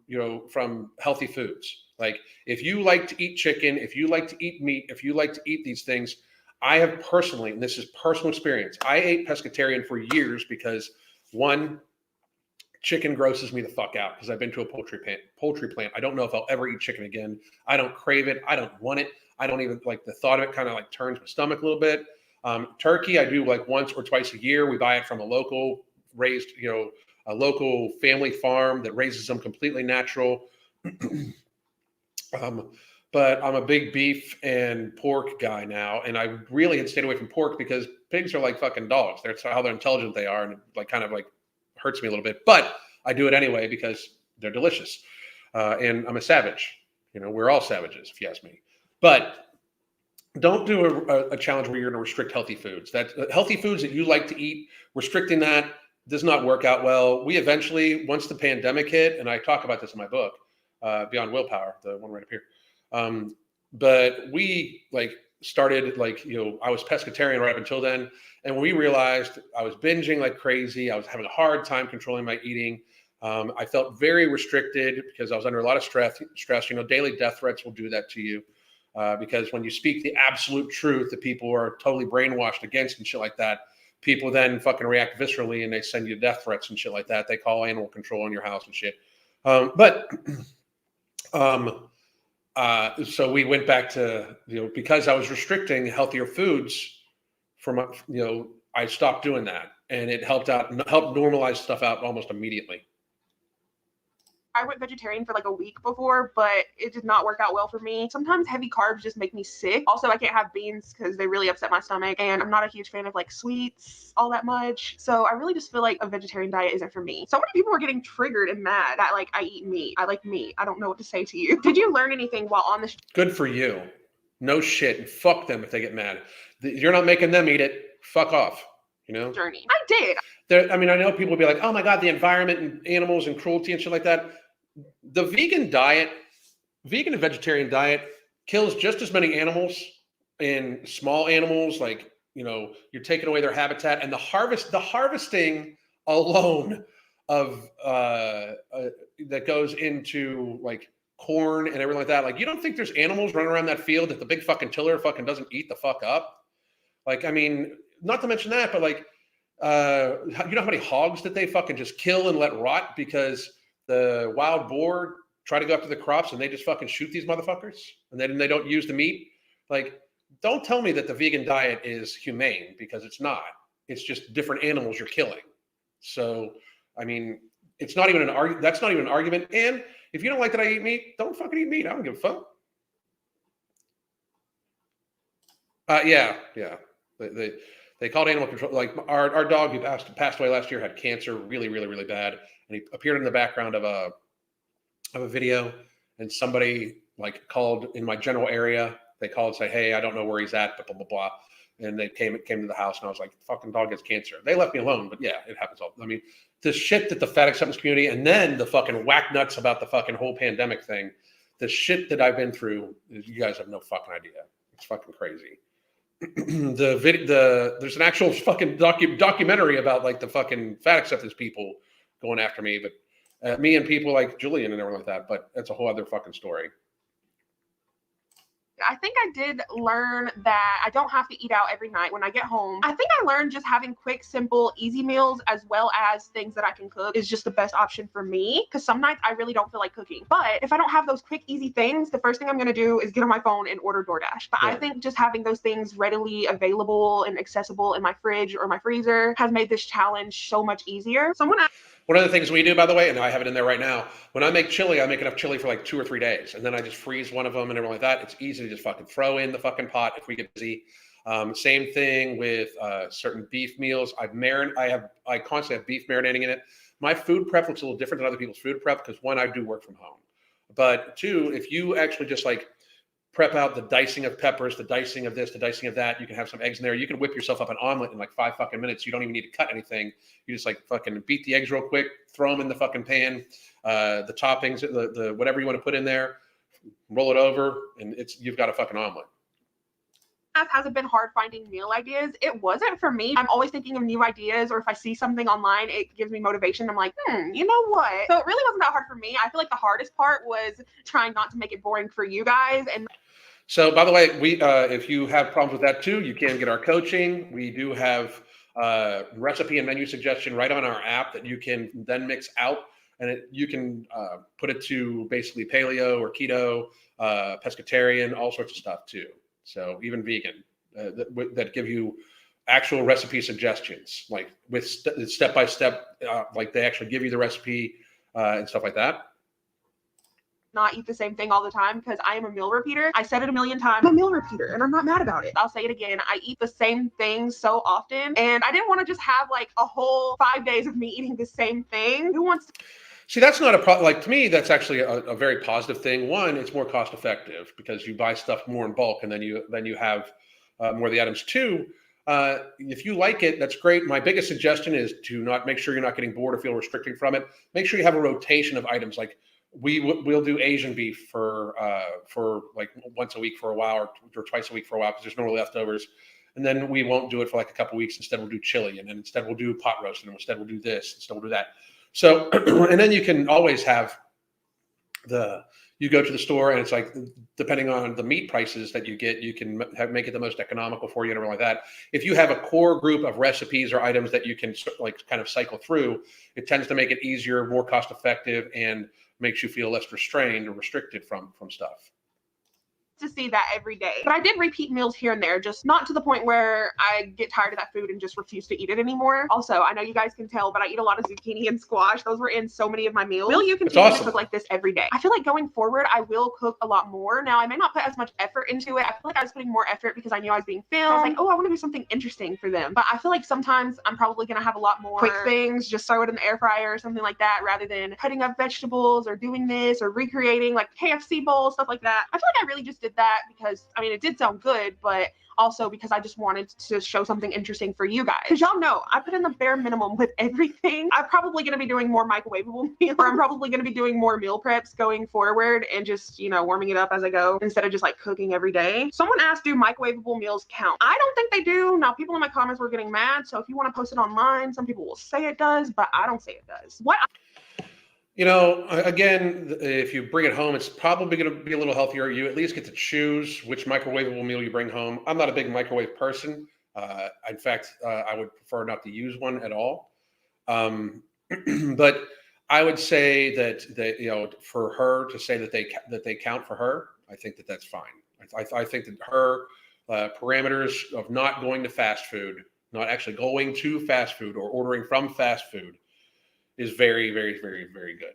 healthy foods. Like if you like to eat chicken, if you like to eat meat, if you like to eat these things, I have personally, and this is personal experience, I ate pescatarian for years because one, chicken grosses me the fuck out because I've been to a poultry plant. I don't know if I'll ever eat chicken again. I don't crave it. I don't want it. I don't even like the thought of it. Kind of like turns my stomach a little bit. Turkey, I do like once or twice a year. We buy it from a local family farm that raises them completely natural. But I'm a big beef and pork guy now, and I really had stayed away from pork because pigs are like fucking dogs. That's how they're intelligent they are, and it like kind of like hurts me a little bit. But I do it anyway because they're delicious, and I'm a savage. We're all savages, if you ask me. But don't do a challenge where you're going to restrict healthy foods. Healthy foods that you like to eat, restricting that does not work out well. We eventually, once the pandemic hit, and I talk about this in my book, Beyond Willpower, the one right up here. But we started I was pescatarian right up until then. And when we realized I was binging like crazy, I was having a hard time controlling my eating. I felt very restricted because I was under a lot of stress. Daily death threats will do that to you. Because when you speak the absolute truth that people are totally brainwashed against and shit like that, people then fucking react viscerally and they send you death threats and shit like that. They call animal control in your house and shit. But So we went back to, because I was restricting healthier foods for my, I stopped doing that, and it helped normalize stuff out almost immediately. I went vegetarian for like a week before, but it did not work out well for me. Sometimes heavy carbs just make me sick. Also, I can't have beans because they really upset my stomach, and I'm not a huge fan of like sweets all that much. So I really just feel like a vegetarian diet isn't for me. So many people were getting triggered and mad that like I eat meat. I like meat. I don't know what to say to you. Did you learn anything while on this? Good for you. No shit. And fuck them if they get mad. You're not making them eat it. Fuck off. Journey? I did. I know people will be like, oh my God, the environment and animals and cruelty and shit like that. The vegan and vegetarian diet kills just as many animals and small animals. Like, you're taking away their habitat, and the harvesting alone of that goes into like corn and everything like that. Like, you don't think there's animals running around that field that the big fucking tiller fucking doesn't eat the fuck up? Like, I mean, not to mention that, but like, you know how many hogs that they fucking just kill and let rot because the wild boar try to go after the crops and they just fucking shoot these motherfuckers, and then they don't use the meat. Like, don't tell me that the vegan diet is humane, because it's not. It's just different animals you're killing. So, I mean, it's not even that's not even an argument. And if you don't like that I eat meat, don't fucking eat meat. I don't give a fuck. Yeah. They called animal control. Like our dog who passed away last year had cancer, really, really, really bad, and he appeared in the background of a video. And somebody like called in my general area. They called and say, "Hey, I don't know where he's at," but blah blah blah. And they came to the house, and I was like, "Fucking dog gets cancer." They left me alone, but yeah, it happens all. I mean, the shit that the fat acceptance community, and then the fucking whack nuts about the fucking whole pandemic thing, the shit that I've been through, you guys have no fucking idea. It's fucking crazy. There's an actual fucking documentary about like the fucking fat acceptance people going after me, but me and people like Julian and everything like that. But that's a whole other fucking story. I think I did learn that I don't have to eat out every night when I get home. I think I learned just having quick, simple, easy meals as well as things that I can cook is just the best option for me, because some nights I really don't feel like cooking. But if I don't have those quick, easy things, the first thing I'm going to do is get on my phone and order DoorDash. But I think just having those things readily available and accessible in my fridge or my freezer has made this challenge so much easier. One of the things we do, by the way, and I have it in there right now, when I make chili, I make enough chili for like 2 or 3 days. And then I just freeze one of them and everything like that. It's easy to just fucking throw in the fucking pot if we get busy. Same thing with certain beef meals. I constantly have beef marinating in it. My food prep looks a little different than other people's food prep because, one, I do work from home. But two, if you actually just like prep out the dicing of peppers, the dicing of this, the dicing of that. You can have some eggs in there. You can whip yourself up an omelet in like 5 fucking minutes. You don't even need to cut anything. You just like fucking beat the eggs real quick, throw them in the fucking pan, the toppings, the whatever you want to put in there, roll it over, and you've got a fucking omelet. Hasn't been hard finding meal ideas. It wasn't for me. I'm always thinking of new ideas, or if I see something online, it gives me motivation. I'm like, you know what? So it really wasn't that hard for me. I feel like the hardest part was trying not to make it boring for you guys. And so, by the way, if you have problems with that too, you can get our coaching. We do have recipe and menu suggestion right on our app that you can then mix out, and you can put it to basically paleo or keto, pescatarian, all sorts of stuff too. So even vegan that give you actual recipe suggestions, like with step by step, like they actually give you the recipe and stuff like that. Not eat the same thing all the time, because I am a meal repeater. I said it a million times. I'm a meal repeater, and I'm not mad about it. I'll say it again. I eat the same thing so often, and I didn't want to just have like a whole 5 days of me eating the same thing. Who wants to? See, that's not a problem. Like, to me, that's actually a very positive thing. One, it's more cost effective because you buy stuff more in bulk, and then you have more of the items. Two, if you like it, that's great. My biggest suggestion is to not make sure you're not getting bored or feel restricting from it. Make sure you have a rotation of items. Like we'll do Asian beef for like once a week for a while, or twice a week for a while, because there's no leftovers. And then we won't do it for like a couple of weeks. Instead, we'll do chili, and then instead we'll do pot roast, and instead we'll do this, instead we'll do that. So, and then you can always have you go to the store, and it's like, depending on the meat prices that you get, you can make it the most economical for you and everything like that. If you have a core group of recipes or items that you can like kind of cycle through, it tends to make it easier, more cost effective, and makes you feel less restrained or restricted from stuff. to see that every day. But I did repeat meals here and there, just not to the point where I get tired of that food and just refuse to eat it anymore. Also, I know you guys can tell, but I eat a lot of zucchini and squash. Those were in so many of my meals. Will you continue to cook like this every day? I feel like going forward, I will cook a lot more. Now, I may not put as much effort into it. I feel like I was putting more effort because I knew I was being filmed. I was like, oh, I want to do something interesting for them. But I feel like sometimes I'm probably going to have a lot more quick things, just throw it in the air fryer or something like that, rather than cutting up vegetables or doing this or recreating like KFC bowls, stuff like that. I feel like I really just did that because, I mean, it did sound good, but also because I just wanted to show something interesting for you guys. Because y'all know I put in the bare minimum with everything. I'm probably going to be doing more microwavable meals, or I'm probably going to be doing more meal preps going forward and just, you know, warming it up as I go instead of just like cooking every day. Someone asked, do microwavable meals count? I don't think they do. Now, people in my comments were getting mad, so if you want to post it online, some people will say it does, but I don't say it does. You know, again, if you bring it home, it's probably going to be a little healthier. You at least get to choose which microwavable meal you bring home. I'm not a big microwave person. In fact, I would prefer not to use one at all. But I would say that you know, for her to say that they count for her, I think that that's fine. I think that her parameters of not going to fast food, not actually going to fast food or ordering from fast food, is very, very, very, very good.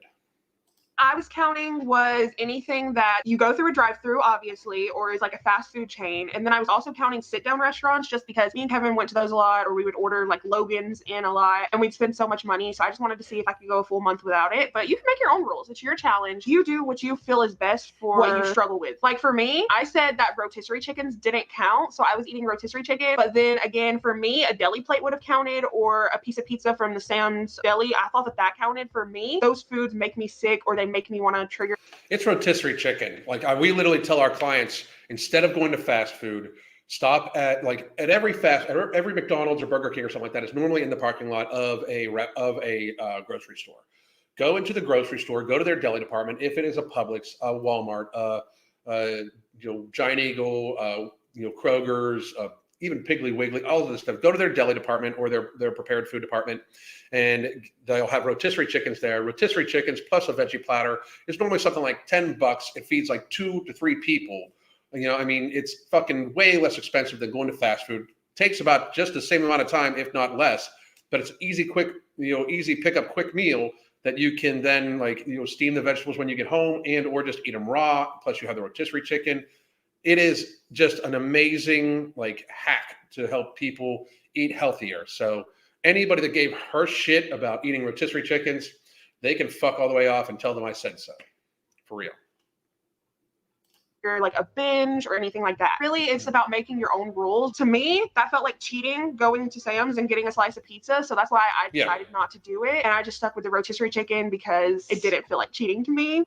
I was counting was anything that you go through a drive-through, obviously, or is like a fast food chain. And then I was also counting sit-down restaurants just because me and Kevin went to those a lot, or we would order like Logan's in a lot, and we'd spend so much money. So I just wanted to see if I could go a full month without it. But you can make your own rules. It's your challenge. You do what you feel is best for what you struggle with. Like for me, I said that rotisserie chickens didn't count. So I was eating rotisserie chicken. But then again, for me, a deli plate would have counted, or a piece of pizza from the Sam's Deli. I thought that counted for me. Those foods make me sick, or they make me want to trigger. It's rotisserie chicken. Like we literally tell our clients, instead of going to fast food, stop at every McDonald's or Burger King or something like that is normally in the parking lot of a grocery store. Go into the grocery store, go to their deli department. If it is a Publix, a Walmart, Giant Eagle, Kroger's, even Piggly Wiggly, all of this stuff. Go to their deli department or their prepared food department, and they'll have rotisserie chickens there. Rotisserie chickens plus a veggie platter is normally something like $10. It feeds like 2 to 3 people. You know, I mean, it's fucking way less expensive than going to fast food. Takes about just the same amount of time, if not less. But it's easy pickup, quick meal that you can then steam the vegetables when you get home and or just eat them raw. Plus, you have the rotisserie chicken. It is just an amazing hack to help people eat healthier. So anybody that gave her shit about eating rotisserie chickens, they can fuck all the way off and tell them I said so. For real. Like a binge or anything like that. Really, it's about making your own rules. To me, that felt like cheating, going to Sam's and getting a slice of pizza. So that's why I decided not to do it. And I just stuck with the rotisserie chicken because it didn't feel like cheating to me.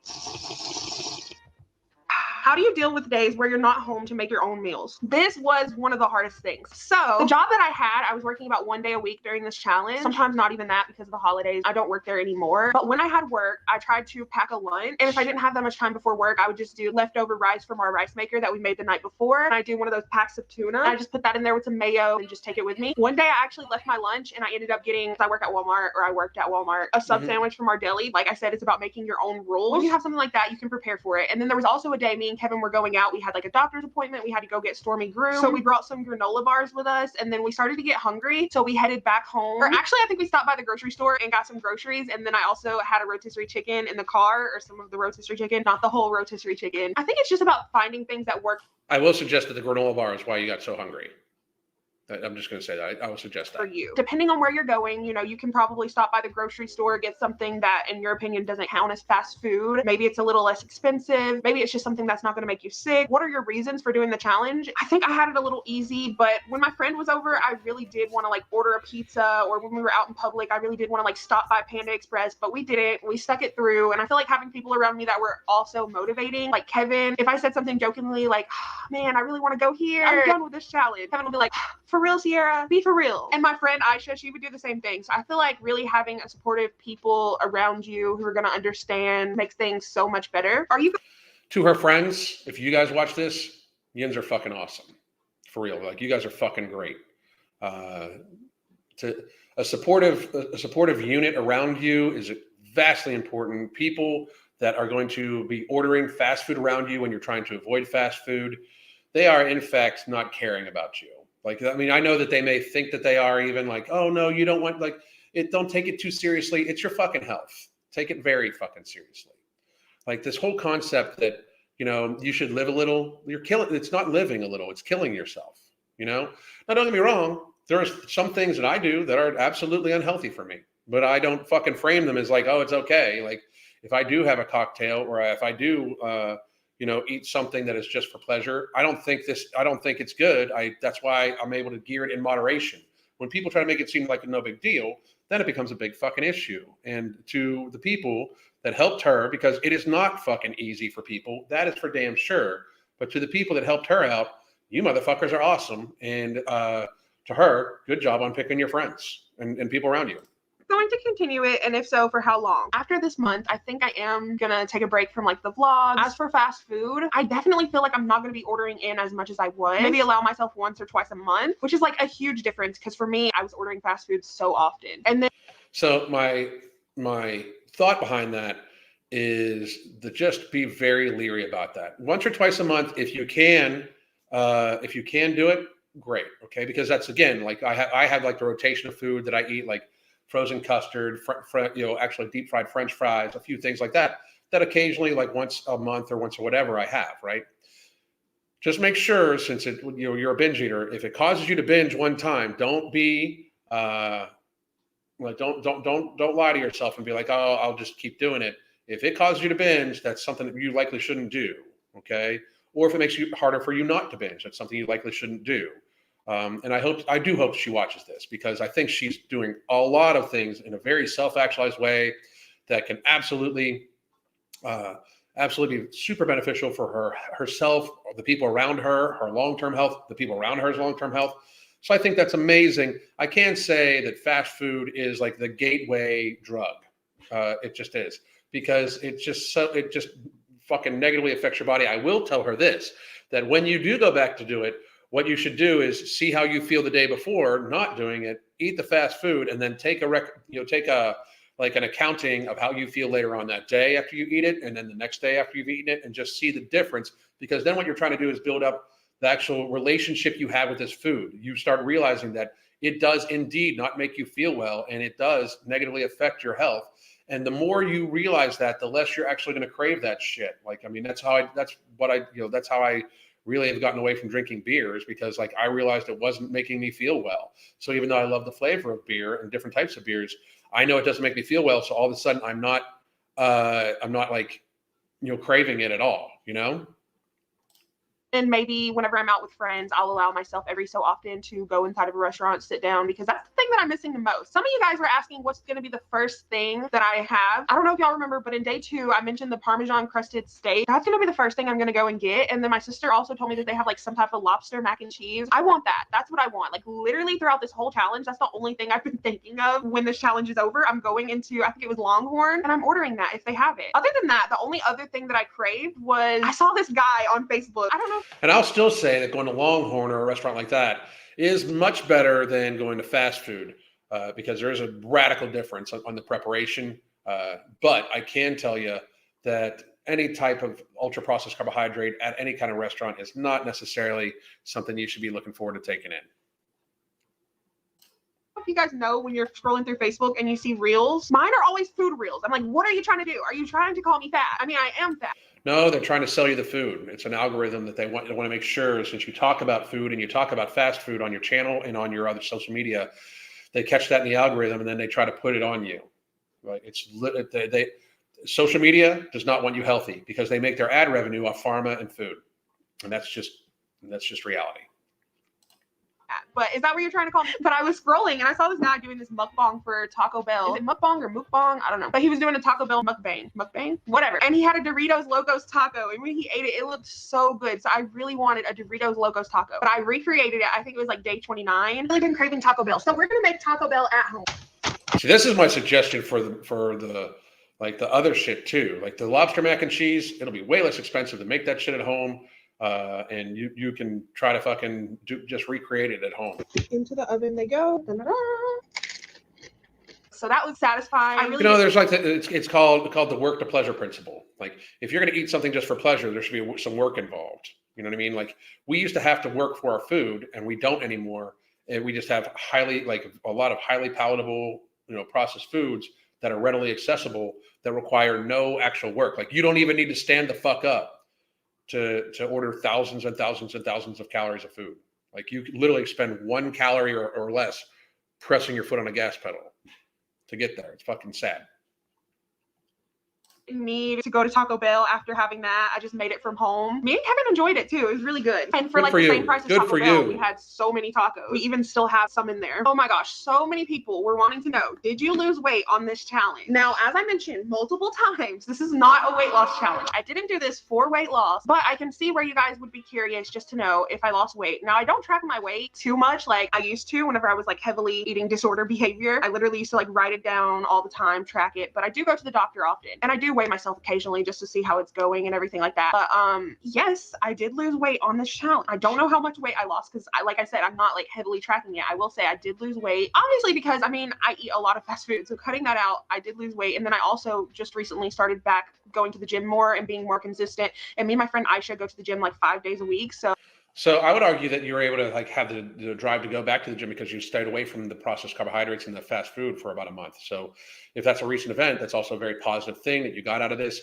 How do you deal with days where you're not home to make your own meals? This was one of the hardest things. So the job that I had, I was working about 1 day a week during this challenge. Sometimes not even that because of the holidays. I don't work there anymore. But when I had work, I tried to pack a lunch. And if I didn't have that much time before work, I would just do leftover rice from our rice maker that we made the night before. And I do one of those packs of tuna. And I just put that in there with some mayo and just take it with me. One day I actually left my lunch and I ended up getting, I worked at Walmart, a sub sandwich from our deli. Like I said, it's about making your own rules. When you have something like that, you can prepare for it. And then there was also a day me and Kevin were going out. We had like a doctor's appointment. We had to go get Stormy groomed. So we brought some granola bars with us, and then we started to get hungry. So we headed back home. Or actually, I think we stopped by the grocery store and got some groceries. And then I also had a rotisserie chicken in the car, or some of the rotisserie chicken, not the whole rotisserie chicken. I think it's just about finding things that work. I will suggest that the granola bar is why you got so hungry. I'm just going to say that. I will suggest that. For you. Depending on where you're going, you can probably stop by the grocery store, get something that, in your opinion, doesn't count as fast food. Maybe it's a little less expensive. Maybe it's just something that's not going to make you sick. What are your reasons for doing the challenge? I think I had it a little easy, but when my friend was over, I really did want to order a pizza, or when we were out in public, I really did want to stop by Panda Express, but we didn't. We stuck it through, and I feel like having people around me that were also motivating, like Kevin, if I said something jokingly like, oh, man, I really want to go here, I'm done with this challenge, Kevin will be like, for real, Sierra, be for real. And my friend Aisha, she would do the same thing. So I feel like really having a supportive people around you who are going to understand makes things so much better. To her friends, if you guys watch this, yins are fucking awesome. For real. You guys are fucking great. To a supportive unit around you is vastly important. People that are going to be ordering fast food around you when you're trying to avoid fast food, they are in fact not caring about you. Like, I mean, I know that they may think that they are, even like, oh no, you don't want, like, don't take it too seriously. It's your fucking health. Take it very fucking seriously. Like this whole concept that, you should live a little, it's not living a little, it's killing yourself, Now, don't get me wrong. There are some things that I do that are absolutely unhealthy for me, but I don't fucking frame them as like, oh, it's okay. Like if I do have a cocktail, or if I do, eat something that is just for pleasure, I don't think it's good. That's why I'm able to gear it in moderation. When people try to make it seem like no big deal, then it becomes a big fucking issue. And to the people that helped her, because it is not fucking easy for people, that is for damn sure. But to the people that helped her out, you motherfuckers are awesome. And to her, good job on picking your friends and people around you. Going to continue it, and if so, for how long? After this month, I think I am gonna take a break from like the vlogs. As for fast food, I definitely feel like I'm not gonna be ordering in as much as I would. Maybe allow myself once or twice a month, which is like a huge difference, because for me, I was ordering fast food so often. And then so my thought behind that is to just be very leery about that. Once or twice a month, if you can do it, great. Okay, because that's, again, like I have like the rotation of food that I eat, like frozen custard, actually deep fried French fries, a few things like that occasionally, like once a month or once or whatever I have, right? Just make sure, since you're a binge eater, if it causes you to binge one time, don't be don't lie to yourself and be like, oh, I'll just keep doing it. If it causes you to binge, that's something that you likely shouldn't do, okay? Or if it makes it harder for you not to binge, that's something you likely shouldn't do. And I do hope she watches this, because I think she's doing a lot of things in a very self-actualized way that can absolutely be super beneficial for herself, the people around her long-term health, the people around her's long-term health. So I think that's amazing. I can't say that fast food is like the gateway drug. It just is, because it just fucking negatively affects your body. I will tell her this, that when you do go back to do it, what you should do is see how you feel the day before not doing it, eat the fast food, and then take an accounting of how you feel later on that day after you eat it, and then the next day after you've eaten it, and just see the difference. Because then what you're trying to do is build up the actual relationship you have with this food. You start realizing that it does indeed not make you feel well, and it does negatively affect your health. And the more you realize that, the less you're actually going to crave that shit. Like, I mean, that's how I really have gotten away from drinking beers, because like I realized it wasn't making me feel well. So even though I love the flavor of beer and different types of beers, I know it doesn't make me feel well. So all of a sudden I'm not like, craving it at all, And maybe whenever I'm out with friends, I'll allow myself every so often to go inside of a restaurant, sit down, because that's the thing that I'm missing the most. Some of you guys were asking what's going to be the first thing that I have. I don't know if y'all remember, but in day 2, I mentioned the Parmesan crusted steak. That's going to be the first thing I'm going to go and get. And then my sister also told me that they have like some type of lobster mac and cheese. I want that. That's what I want. Like literally throughout this whole challenge, that's the only thing I've been thinking of. When this challenge is over, I'm going into, I think it was Longhorn, and I'm ordering that if they have it. Other than that, the only other thing that I craved was, I saw this guy on Facebook. I don't know. And I'll still say that going to Longhorn or a restaurant like that is much better than going to fast food, because there is a radical difference on the preparation. But I can tell you that any type of ultra processed carbohydrate at any kind of restaurant is not necessarily something you should be looking forward to taking in. If you guys know, when you're scrolling through Facebook and you see reels, mine are always food reels. I'm like, what are you trying to do? Are you trying to call me fat? I mean, I am fat. No, they're trying to sell you the food. It's an algorithm that they want to make sure, since you talk about food and you talk about fast food on your channel and on your other social media, they catch that in the algorithm and then they try to put it on you. Right? Social media does not want you healthy, because they make their ad revenue off pharma and food, and that's just reality. But is that what you're trying to call me? But I was scrolling and I saw this guy doing this mukbang for Taco Bell. Is it mukbang or mukbang? I don't know. But he was doing a Taco Bell mukbang, whatever. And he had a Doritos Locos taco. And when he ate it, it looked so good. So I really wanted a Doritos Locos taco. But I recreated it. I think it was like day 29. I've really been craving Taco Bell. So we're going to make Taco Bell at home. See, this is my suggestion for the other shit too. Like the lobster mac and cheese, it'll be way less expensive to make that shit at home. And you can try to fucking just recreate it at home. Into the oven they go. Da-da-da. So that was satisfying. I really, there's like it's called the work to pleasure principle. Like if you're going to eat something just for pleasure, there should be some work involved. You know what I mean? Like we used to have to work for our food, and we don't anymore. And we just have a lot of highly palatable, processed foods that are readily accessible that require no actual work. Like you don't even need to stand the fuck up to order thousands and thousands and thousands of calories of food. Like you could literally spend 1 calorie or less pressing your foot on a gas pedal to get there. It's fucking sad. Need to go to Taco Bell after having that. I just made it from home. Me and Kevin enjoyed it too. It was really good. And for the same price as Taco Bell, we had so many tacos. We even still have some in there. Oh my gosh, so many people were wanting to know, did you lose weight on this challenge? Now, as I mentioned multiple times, this is not a weight loss challenge. I didn't do this for weight loss, but I can see where you guys would be curious just to know if I lost weight. Now, I don't track my weight too much like I used to whenever I was like heavily eating disorder behavior. I literally used to like write it down all the time, track it, but I do go to the doctor often, and I do weigh myself occasionally just to see how it's going and everything like that. But yes, I did lose weight on this challenge. I don't know how much weight I lost because like I said, I'm not like heavily tracking it. I will say I did lose weight, obviously, because I eat a lot of fast food, so cutting that out, I did lose weight. And then I also just recently started back going to the gym more and being more consistent, and me and my friend Aisha go to the gym like 5 days a week. So I would argue that you were able to like have the drive to go back to the gym because you stayed away from the processed carbohydrates and the fast food for about a month. So if that's a recent event, that's also a very positive thing that you got out of this.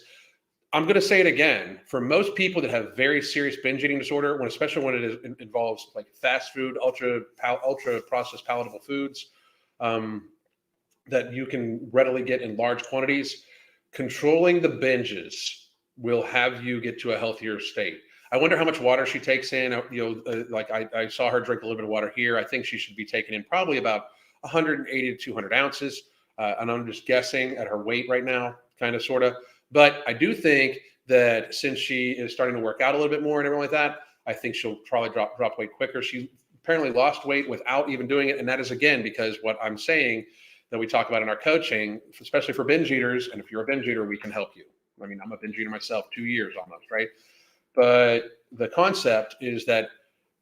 I'm going to say it again. For most people that have very serious binge eating disorder, especially when it involves like fast food, ultra processed palatable foods that you can readily get in large quantities, controlling the binges will have you get to a healthier state. I wonder how much water she takes in. I saw her drink a little bit of water here. I think she should be taking in probably about 180 to 200 ounces. And I'm just guessing at her weight right now, kind of, sort of. But I do think that since she is starting to work out a little bit more and everything like that, I think she'll probably drop weight quicker. She apparently lost weight without even doing it. And that is, again, because what I'm saying that we talk about in our coaching, especially for binge eaters, and if you're a binge eater, we can help you. I mean, I'm a binge eater myself, 2 years almost, right? But the concept is that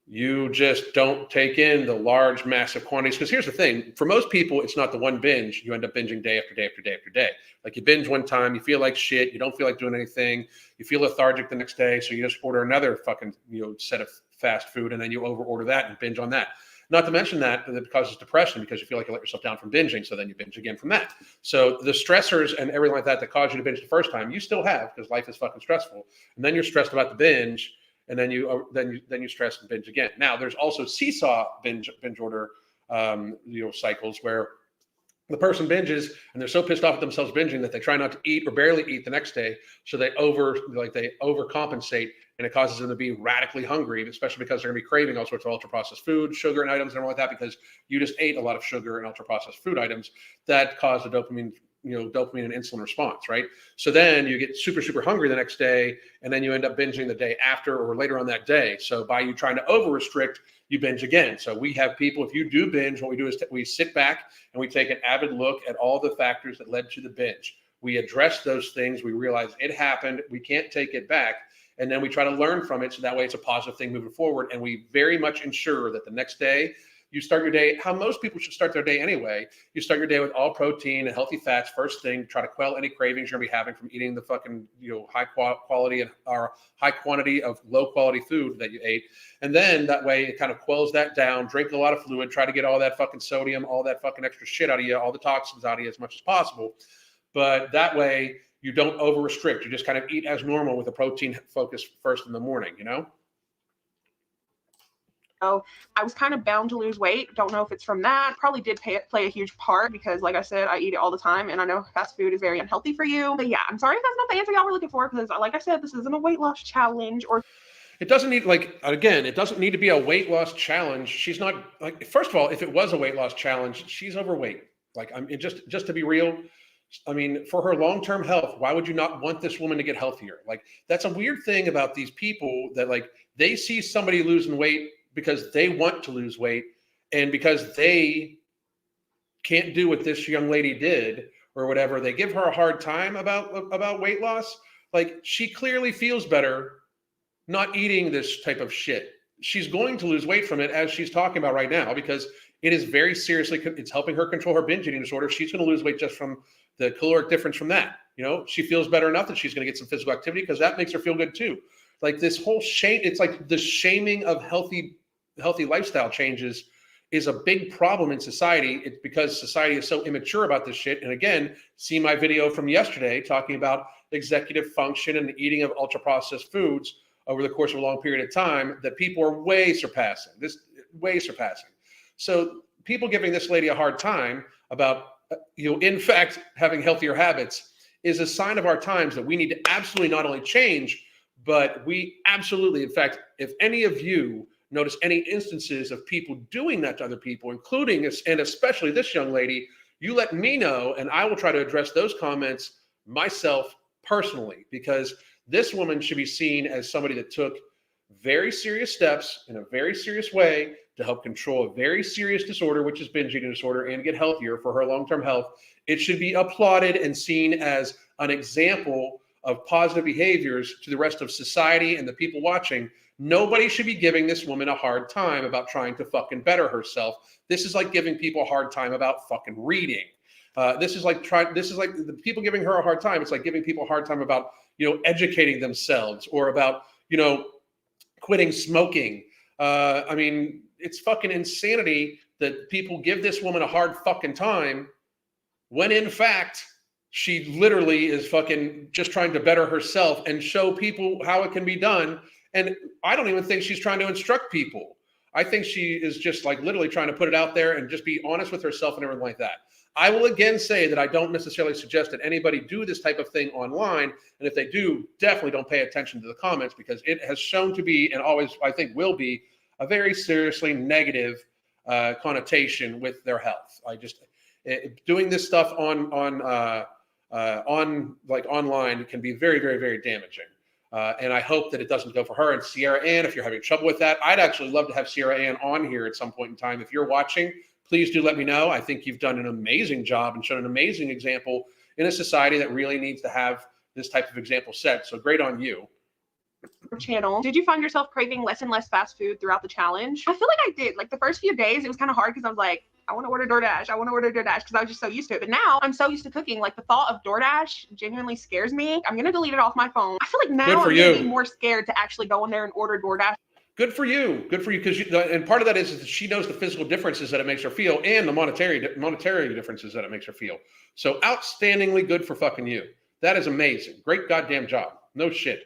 you just don't take in the large, massive quantities. Because here's the thing. For most people, it's not the one binge. You end up binging day after day after day after day. Like you binge one time, you feel like shit. You don't feel like doing anything. You feel lethargic the next day. So you just order another fucking set of fast food, and then you over-order that and binge on that. Not to mention that it causes depression because you feel like you let yourself down from binging. So then you binge again from that. So the stressors and everything like that cause you to binge the first time, you still have, because life is fucking stressful. And then you're stressed about the binge. And then you stress and binge again. Now, there's also seesaw binge order cycles where the person binges and they're so pissed off at themselves binging that they try not to eat or barely eat the next day. So they overcompensate, and it causes them to be radically hungry, especially because they're going to be craving all sorts of ultra processed food, sugar and items and all like that, because you just ate a lot of sugar and ultra processed food items that cause the dopamine and insulin response, right? So then you get super, super hungry the next day, and then you end up binging the day after or later on that day. So by you trying to over restrict, you binge again. So we have people, if you do binge, what we do is we sit back and we take an avid look at all the factors that led to the binge. We address those things. We realize it happened. We can't take it back. And then we try to learn from it. So that way it's a positive thing moving forward. And we very much ensure that the next day, you start your day how most people should start their day anyway. You start your day with all protein and healthy fats first thing. Try to quell any cravings you're gonna be having from eating the fucking high quality or high quantity of low quality food that you ate. And then that way it kind of quells that down. Drink a lot of fluid. Try to get all that fucking sodium, all that fucking extra shit out of you, all the toxins out of you as much as possible. But that way you don't over restrict. You just kind of eat as normal with a protein focus first in the morning. So I was kind of bound to lose weight. Don't know if it's from that. Probably did play a huge part because, like I said, I eat it all the time, and I know fast food is very unhealthy for you. But yeah, I'm sorry if that's not the answer y'all were looking for, because like I said, this isn't a weight loss challenge. Or it doesn't need, it doesn't need to be a weight loss challenge. She's not, first of all, if it was a weight loss challenge, she's overweight. Just to be real, I mean, for her long-term health, why would you not want this woman to get healthier? That's a weird thing about these people that they see somebody losing weight because they want to lose weight, and because they can't do what this young lady did or whatever, they give her a hard time about weight loss. She clearly feels better not eating this type of shit. she's going to lose weight from it, as she's talking about right now, because it is very seriously, it's helping her control her binge eating disorder. She's going to lose weight just from the caloric difference from that. You know, she feels better enough that she's going to get some physical activity because that makes her feel good too. Like this whole shame, it's like the shaming of healthy lifestyle changes is a big problem in society. It's because society is so immature about this shit. And again, see my video from yesterday talking about executive function and the eating of ultra processed foods over the course of a long period of time that people are way surpassing. So people giving this lady a hard time about, in fact, having healthier habits is a sign of our times that we need to absolutely not only change, but we absolutely, in fact, if any of you notice any instances of people doing that to other people, including and especially this young lady, you let me know, and I will try to address those comments myself personally, because this woman should be seen as somebody that took very serious steps in a very serious way to help control a very serious disorder, which is binge eating disorder, and get healthier for her long-term health. It should be applauded and seen as an example of positive behaviors to the rest of society and the people watching. Nobody should be giving this woman a hard time about trying to fucking better herself. This is like giving people a hard time about fucking reading. This is like the people giving her a hard time. It's like giving people a hard time about, educating themselves or about, quitting smoking. I mean, it's fucking insanity that people give this woman a hard fucking time when in fact she literally is fucking just trying to better herself and show people how it can be done. And I don't even think she's trying to instruct people. I think she is just like literally trying to put it out there and just be honest with herself and everything like that. I will again say that I don't necessarily suggest that anybody do this type of thing online. And if they do, definitely don't pay attention to the comments, because it has shown to be, and always I think will be, a very seriously negative connotation with their health. Doing this stuff on like online can be very, very, very damaging. And I hope that it doesn't go for her. And Sierra Ann, if you're having trouble with that, I'd actually love to have Sierra Ann on here at some point in time. If you're watching, please do let me know. I think you've done an amazing job and shown an amazing example in a society that really needs to have this type of example set. So great on you. Channel. Did you find yourself craving less and less fast food throughout the challenge? I feel like I did. Like the first few days, it was kind of hard because I was like, I want to order DoorDash. Because I was just so used to it. But now I'm so used to cooking. Like the thought of DoorDash genuinely scares me. I'm going to delete it off my phone. I feel like now I'm going to be more scared to actually go in there and order DoorDash. Good for you. Because and part of that is that she knows the physical differences that it makes her feel and the monetary differences that it makes her feel. So outstandingly good for fucking you. That is amazing. Great goddamn job. No shit.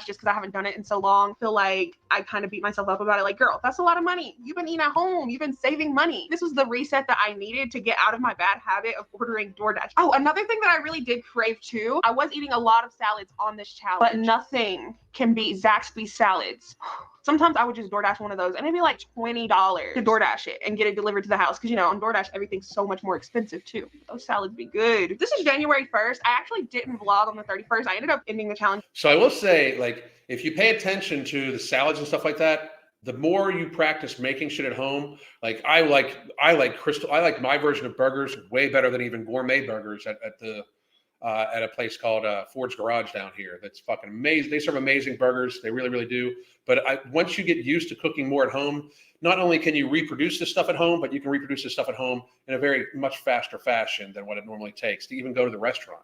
Just because I haven't done it in so long. I feel like I kind of beat myself up about it. Like, girl, that's a lot of money. You've been eating at home. You've been saving money. This was the reset that I needed to get out of my bad habit of ordering DoorDash. Oh, another thing that I really did crave too, I was eating a lot of salads on this challenge, but nothing can beat Zaxby's salads. Sometimes I would just DoorDash one of those and it'd be like $20 to DoorDash it and get it delivered to the house. Because, on DoorDash, everything's so much more expensive too. Those salads be good. This is January 1st. I actually didn't vlog on the 31st. I ended up ending the challenge. So I will say, like, if you pay attention to the salads and stuff like that, the more you practice making shit at home, like I like my version of burgers way better than even gourmet burgers at a place called Ford's Garage down here. That's fucking amazing. They serve amazing burgers. They really, really do. But once you get used to cooking more at home, not only can you reproduce this stuff at home, but you can reproduce this stuff at home in a very much faster fashion than what it normally takes to even go to the restaurant,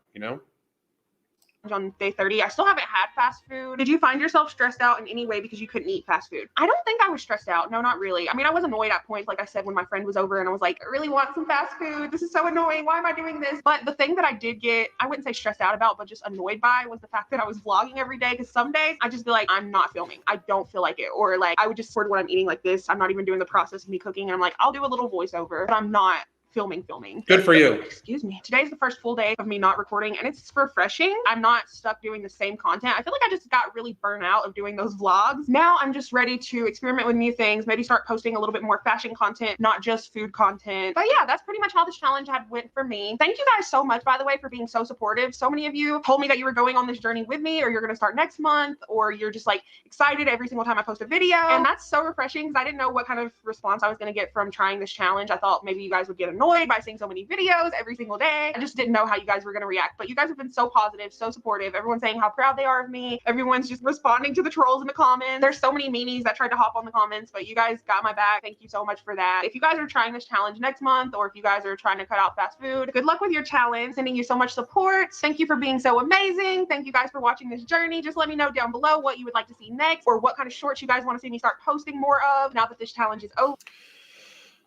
On day 30. I still haven't had fast food. Did you find yourself stressed out in any way because you couldn't eat fast food? I don't think I was stressed out. No, not really. I mean, I was annoyed at points, like I said, when my friend was over and I was like, I really want some fast food. This is so annoying. Why am I doing this? But the thing that I did get, I wouldn't say stressed out about, but just annoyed by, was the fact that I was vlogging every day. Because some days I just be like, I'm not filming. I don't feel like it. Or like, I would just record what I'm eating like this. I'm not even doing the process of me cooking. And I'm like, I'll do a little voiceover, but I'm not filming. Good for you. Excuse me. Today's the first full day of me not recording and it's refreshing. I'm not stuck doing the same content. I feel like I just got really burnt out of doing those vlogs. Now I'm just ready to experiment with new things, maybe start posting a little bit more fashion content, not just food content. But yeah, that's pretty much how this challenge had went for me. Thank you guys so much, by the way, for being so supportive. So many of you told me that you were going on this journey with me, or you're going to start next month, or you're just like excited every single time I post a video. And that's so refreshing because I didn't know what kind of response I was going to get from trying this challenge. I thought maybe you guys would get annoyed annoyed by seeing so many videos every single day. I just didn't know how you guys were going to react, but you guys have been so positive, so supportive. Everyone's saying how proud they are of me. Everyone's just responding to the trolls in the comments. There's so many meanies that tried to hop on the comments, but you guys got my back. Thank you so much for that. If you guys are trying this challenge next month, or if you guys are trying to cut out fast food, good luck with your challenge. Sending you so much support. Thank you for being so amazing. Thank you guys for watching this journey. Just let me know down below what you would like to see next, or what kind of shorts you guys want to see me start posting more of now that this challenge is over.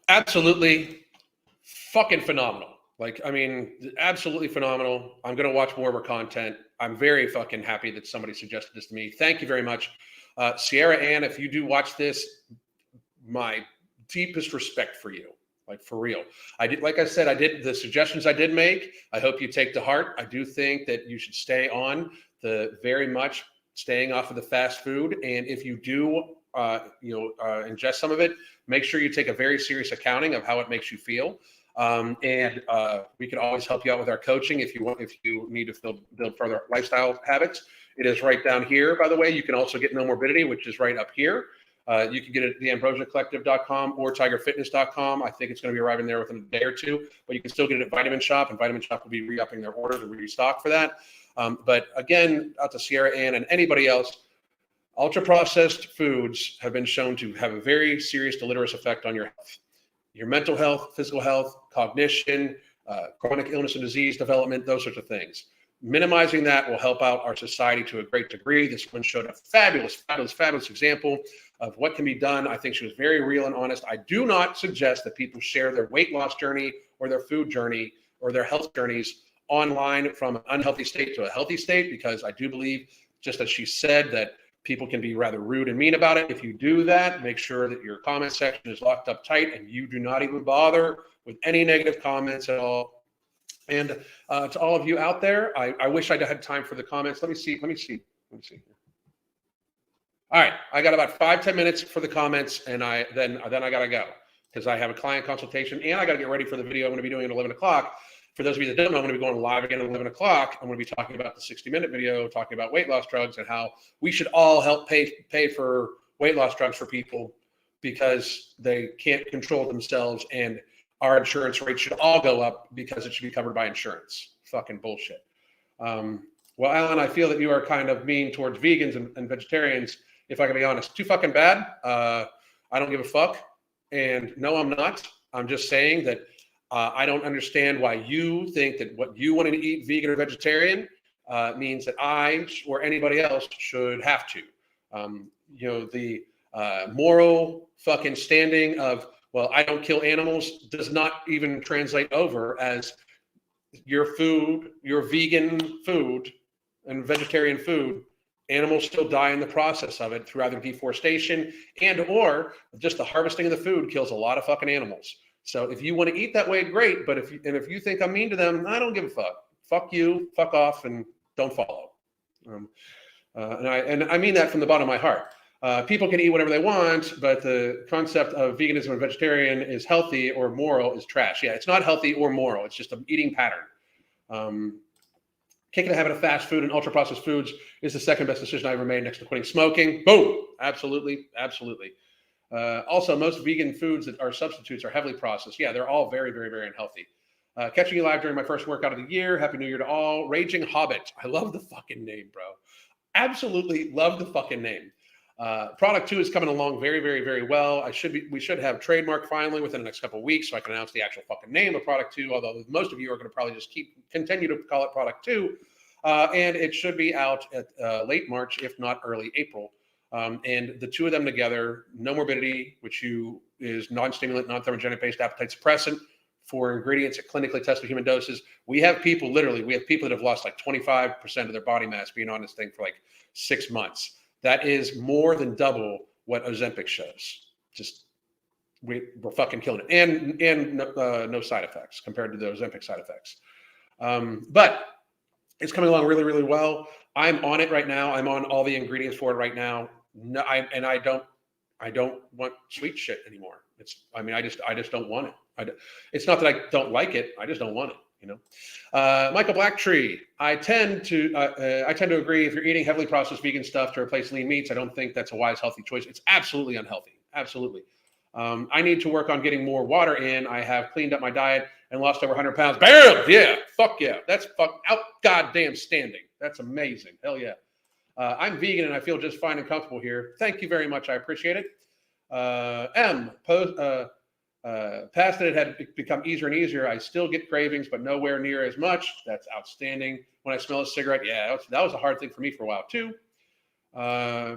Absolutely fucking phenomenal. Like, I mean, absolutely phenomenal. I'm going to watch more of her content. I'm very fucking happy that somebody suggested this to me. Thank you very much. Sierra Ann, if you do watch this, my deepest respect for you. Like, for real. Like I said, I did the suggestions I did make. I hope you take to heart. I do think that you should stay on the very much staying off of the fast food. And if you do, ingest some of it, make sure you take a very serious accounting of how it makes you feel. We can always help you out with our coaching if you need to build further lifestyle habits. It is right down here, by the way. You can also get No Morbidity, which is right up here. You can get it at theambrosiacollective.com or tigerfitness.com. I think it's going to be arriving there within a day or two, but you can still get it at Vitamin Shop, and Vitamin Shop will be re-upping their order to restock for that. But again, out to Sierra Ann and anybody else, ultra-processed foods have been shown to have a very serious deleterious effect on your health, your mental health, physical health, cognition, chronic illness and disease development, those sorts of things. Minimizing that will help out our society to a great degree. This one showed a fabulous example of what can be done. I think she was very real and honest. I do not suggest that people share their weight loss journey or their food journey or their health journeys online from an unhealthy state to a healthy state, because I do believe, just as she said, that people can be rather rude and mean about it. If you do that, make sure that your comment section is locked up tight and you do not even bother with any negative comments at all. And to all of you out there, I wish I had time for the comments. Let me see. All right, I got about 5-10 minutes for the comments, and then I gotta go because I have a client consultation and I gotta get ready for the video I'm gonna be doing at 11 o'clock. For those of you that don't know, I'm going to be going live again at 11 o'clock. I'm going to be talking about the 60-minute video, talking about weight loss drugs and how we should all help pay for weight loss drugs for people because they can't control themselves, and our insurance rate should all go up because it should be covered by insurance. Fucking bullshit. Well, Alan, I feel that you are kind of mean towards vegans and vegetarians, if I can be honest. Too fucking bad. I don't give a fuck. And no, I'm not. I'm just saying that I don't understand why you think that what you want to eat, vegan or vegetarian, means that I or anybody else should have to. The moral fucking standing of, well, I don't kill animals does not even translate over as your food, your vegan food and vegetarian food. Animals still die in the process of it through either deforestation and or just the harvesting of the food kills a lot of fucking animals. So if you want to eat that way, great. But if you think I'm mean to them, I don't give a fuck. Fuck you, fuck off, and don't follow. And I mean that from the bottom of my heart. People can eat whatever they want, but the concept of veganism and vegetarian is healthy or moral is trash. Yeah, it's not healthy or moral. It's just an eating pattern. Kicking the habit of fast food and ultra-processed foods is the second best decision I ever made next to quitting smoking. Boom. Absolutely. Absolutely. Also, most vegan foods that are substitutes are heavily processed. Yeah, they're all very, very, very unhealthy. Catching you live during my first workout of the year. Happy New Year to all. Raging Hobbit. I love the fucking name, bro. Absolutely love the fucking name. Product 2 is coming along very, very, very well. We should have trademark finally within the next couple of weeks, so I can announce the actual fucking name of Product 2. Although most of you are going to probably just continue to call it Product 2, and it should be out at late March, if not early April. And the two of them together, No Morbidity, which is non-stimulant, non-thermogenic-based appetite suppressant for ingredients at clinically tested human doses. We have people that have lost like 25% of their body mass being on this thing for like 6 months. That is more than double what Ozempic shows. We're fucking killing it. And no side effects compared to the Ozempic side effects. But it's coming along really, really well. I'm on it right now. I'm on all the ingredients for it right now. No, I don't want sweet shit anymore. I just don't want it. It's not that I don't like it. I just don't want it. Michael Blacktree. I tend to agree. If you're eating heavily processed vegan stuff to replace lean meats, I don't think that's a wise, healthy choice. It's absolutely unhealthy. Absolutely. I need to work on getting more water in. I have cleaned up my diet and lost over 100 pounds. Bam! Yeah, fuck yeah. That's out goddamn standing. That's amazing. Hell yeah. I'm vegan and I feel just fine and comfortable here. Thank you very much. I appreciate it. Past that it had become easier and easier. I still get cravings, but nowhere near as much. That's outstanding. When I smell a cigarette, yeah, that was a hard thing for me for a while too.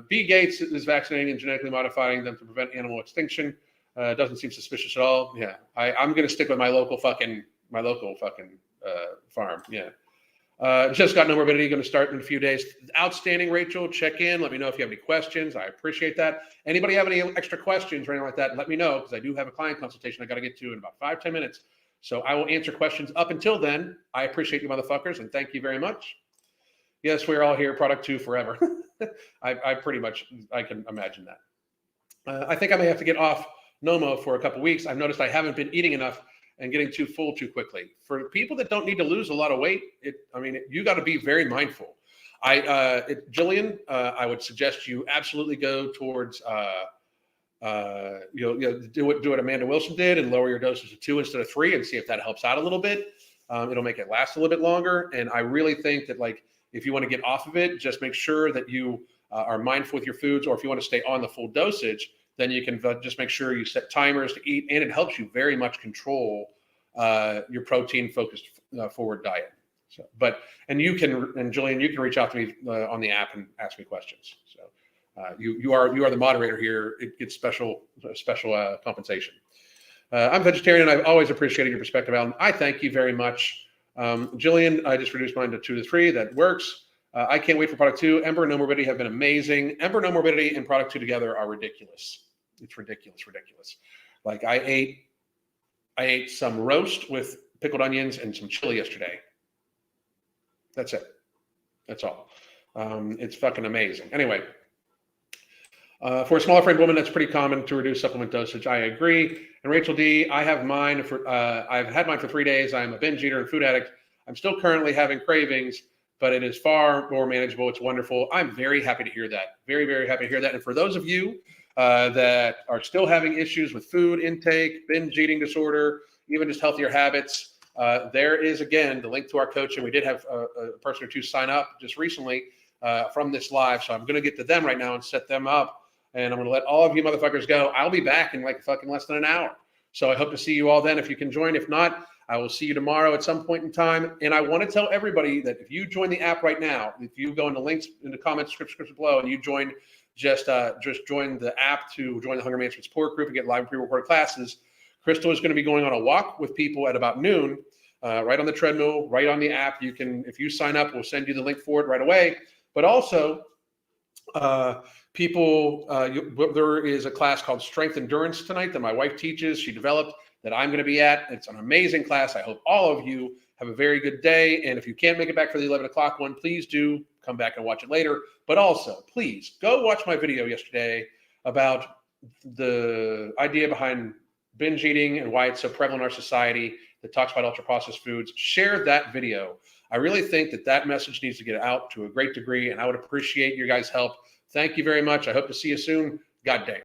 B. Gates is vaccinating and genetically modifying them to prevent animal extinction. Doesn't seem suspicious at all. Yeah, I'm gonna stick with my local fucking farm. Yeah. Just got no morbidity, going to start in a few days. Outstanding, Rachel. Check in. Let me know if you have any questions. I appreciate that. Anybody have any extra questions or anything like that, let me know, because I do have a client consultation I got to get to in about 5-10 minutes. So I will answer questions up until then. I appreciate you motherfuckers, and thank you very much. Yes, we're all here, product 2 forever. I pretty much, I can imagine that. I think I may have to get off Nomo for a couple weeks. I've noticed I haven't been eating enough and getting too full too quickly. For people that don't need to lose a lot of weight, you got to be very mindful. Jillian, I would suggest you absolutely go towards, do what Amanda Wilson did and lower your doses to 2 instead of 3 and see if that helps out a little bit. It'll make it last a little bit longer. And I really think that, like, if you want to get off of it, just make sure that you are mindful with your foods, or if you want to stay on the full dosage, then you can just make sure you set timers to eat, and it helps you very much control your protein-focused forward diet. So, and Jillian, you can reach out to me on the app and ask me questions. So you are the moderator here. It gets special compensation. I'm vegetarian, and I've always appreciated your perspective, Alan. I thank you very much. Jillian, I just reduced mine to 2 to 3. That works. I can't wait for product 2. Ember and No Morbidity have been amazing. Ember, No Morbidity, and product 2 together are ridiculous. It's ridiculous. Like, I ate some roast with pickled onions and some chili yesterday. That's it. That's all. It's fucking amazing. Anyway, for a smaller framed woman, that's pretty common to reduce supplement dosage. I agree. And Rachel D, I've had mine for 3 days. I'm a binge eater and food addict. I'm still currently having cravings, but it is far more manageable. It's wonderful. I'm very happy to hear that. Very, very happy to hear that. And for those of you that are still having issues with food intake, binge eating disorder, even just healthier habits, there is, again, the link to our coaching. We did have a person or two sign up just recently from this live. So I'm going to get to them right now and set them up. And I'm going to let all of you motherfuckers go. I'll be back in like fucking less than an hour. So I hope to see you all then if you can join. If not, I will see you tomorrow at some point in time. And I want to tell everybody that if you join the app right now, if you go into links in the comments, description below, and you join, just join the app to join the Hunger Management Support Group and get live pre-recorded classes. Crystal is going to be going on a walk with people at about noon, right on the treadmill, right on the app. You can, if you sign up, we'll send you the link for it right away. But also, there is a class called Strength Endurance tonight that my wife teaches. She developed, that I'm going to be at. It's an amazing class. I hope all of you have a very good day. And if you can't make it back for the 11 o'clock one, please do come back and watch it later. But also, please go watch my video yesterday about the idea behind binge eating and why it's so prevalent in our society that talks about ultra processed foods. Share that video. I really think that message needs to get out to a great degree, and I would appreciate your guys' help. Thank you very much. I hope to see you soon. God dang.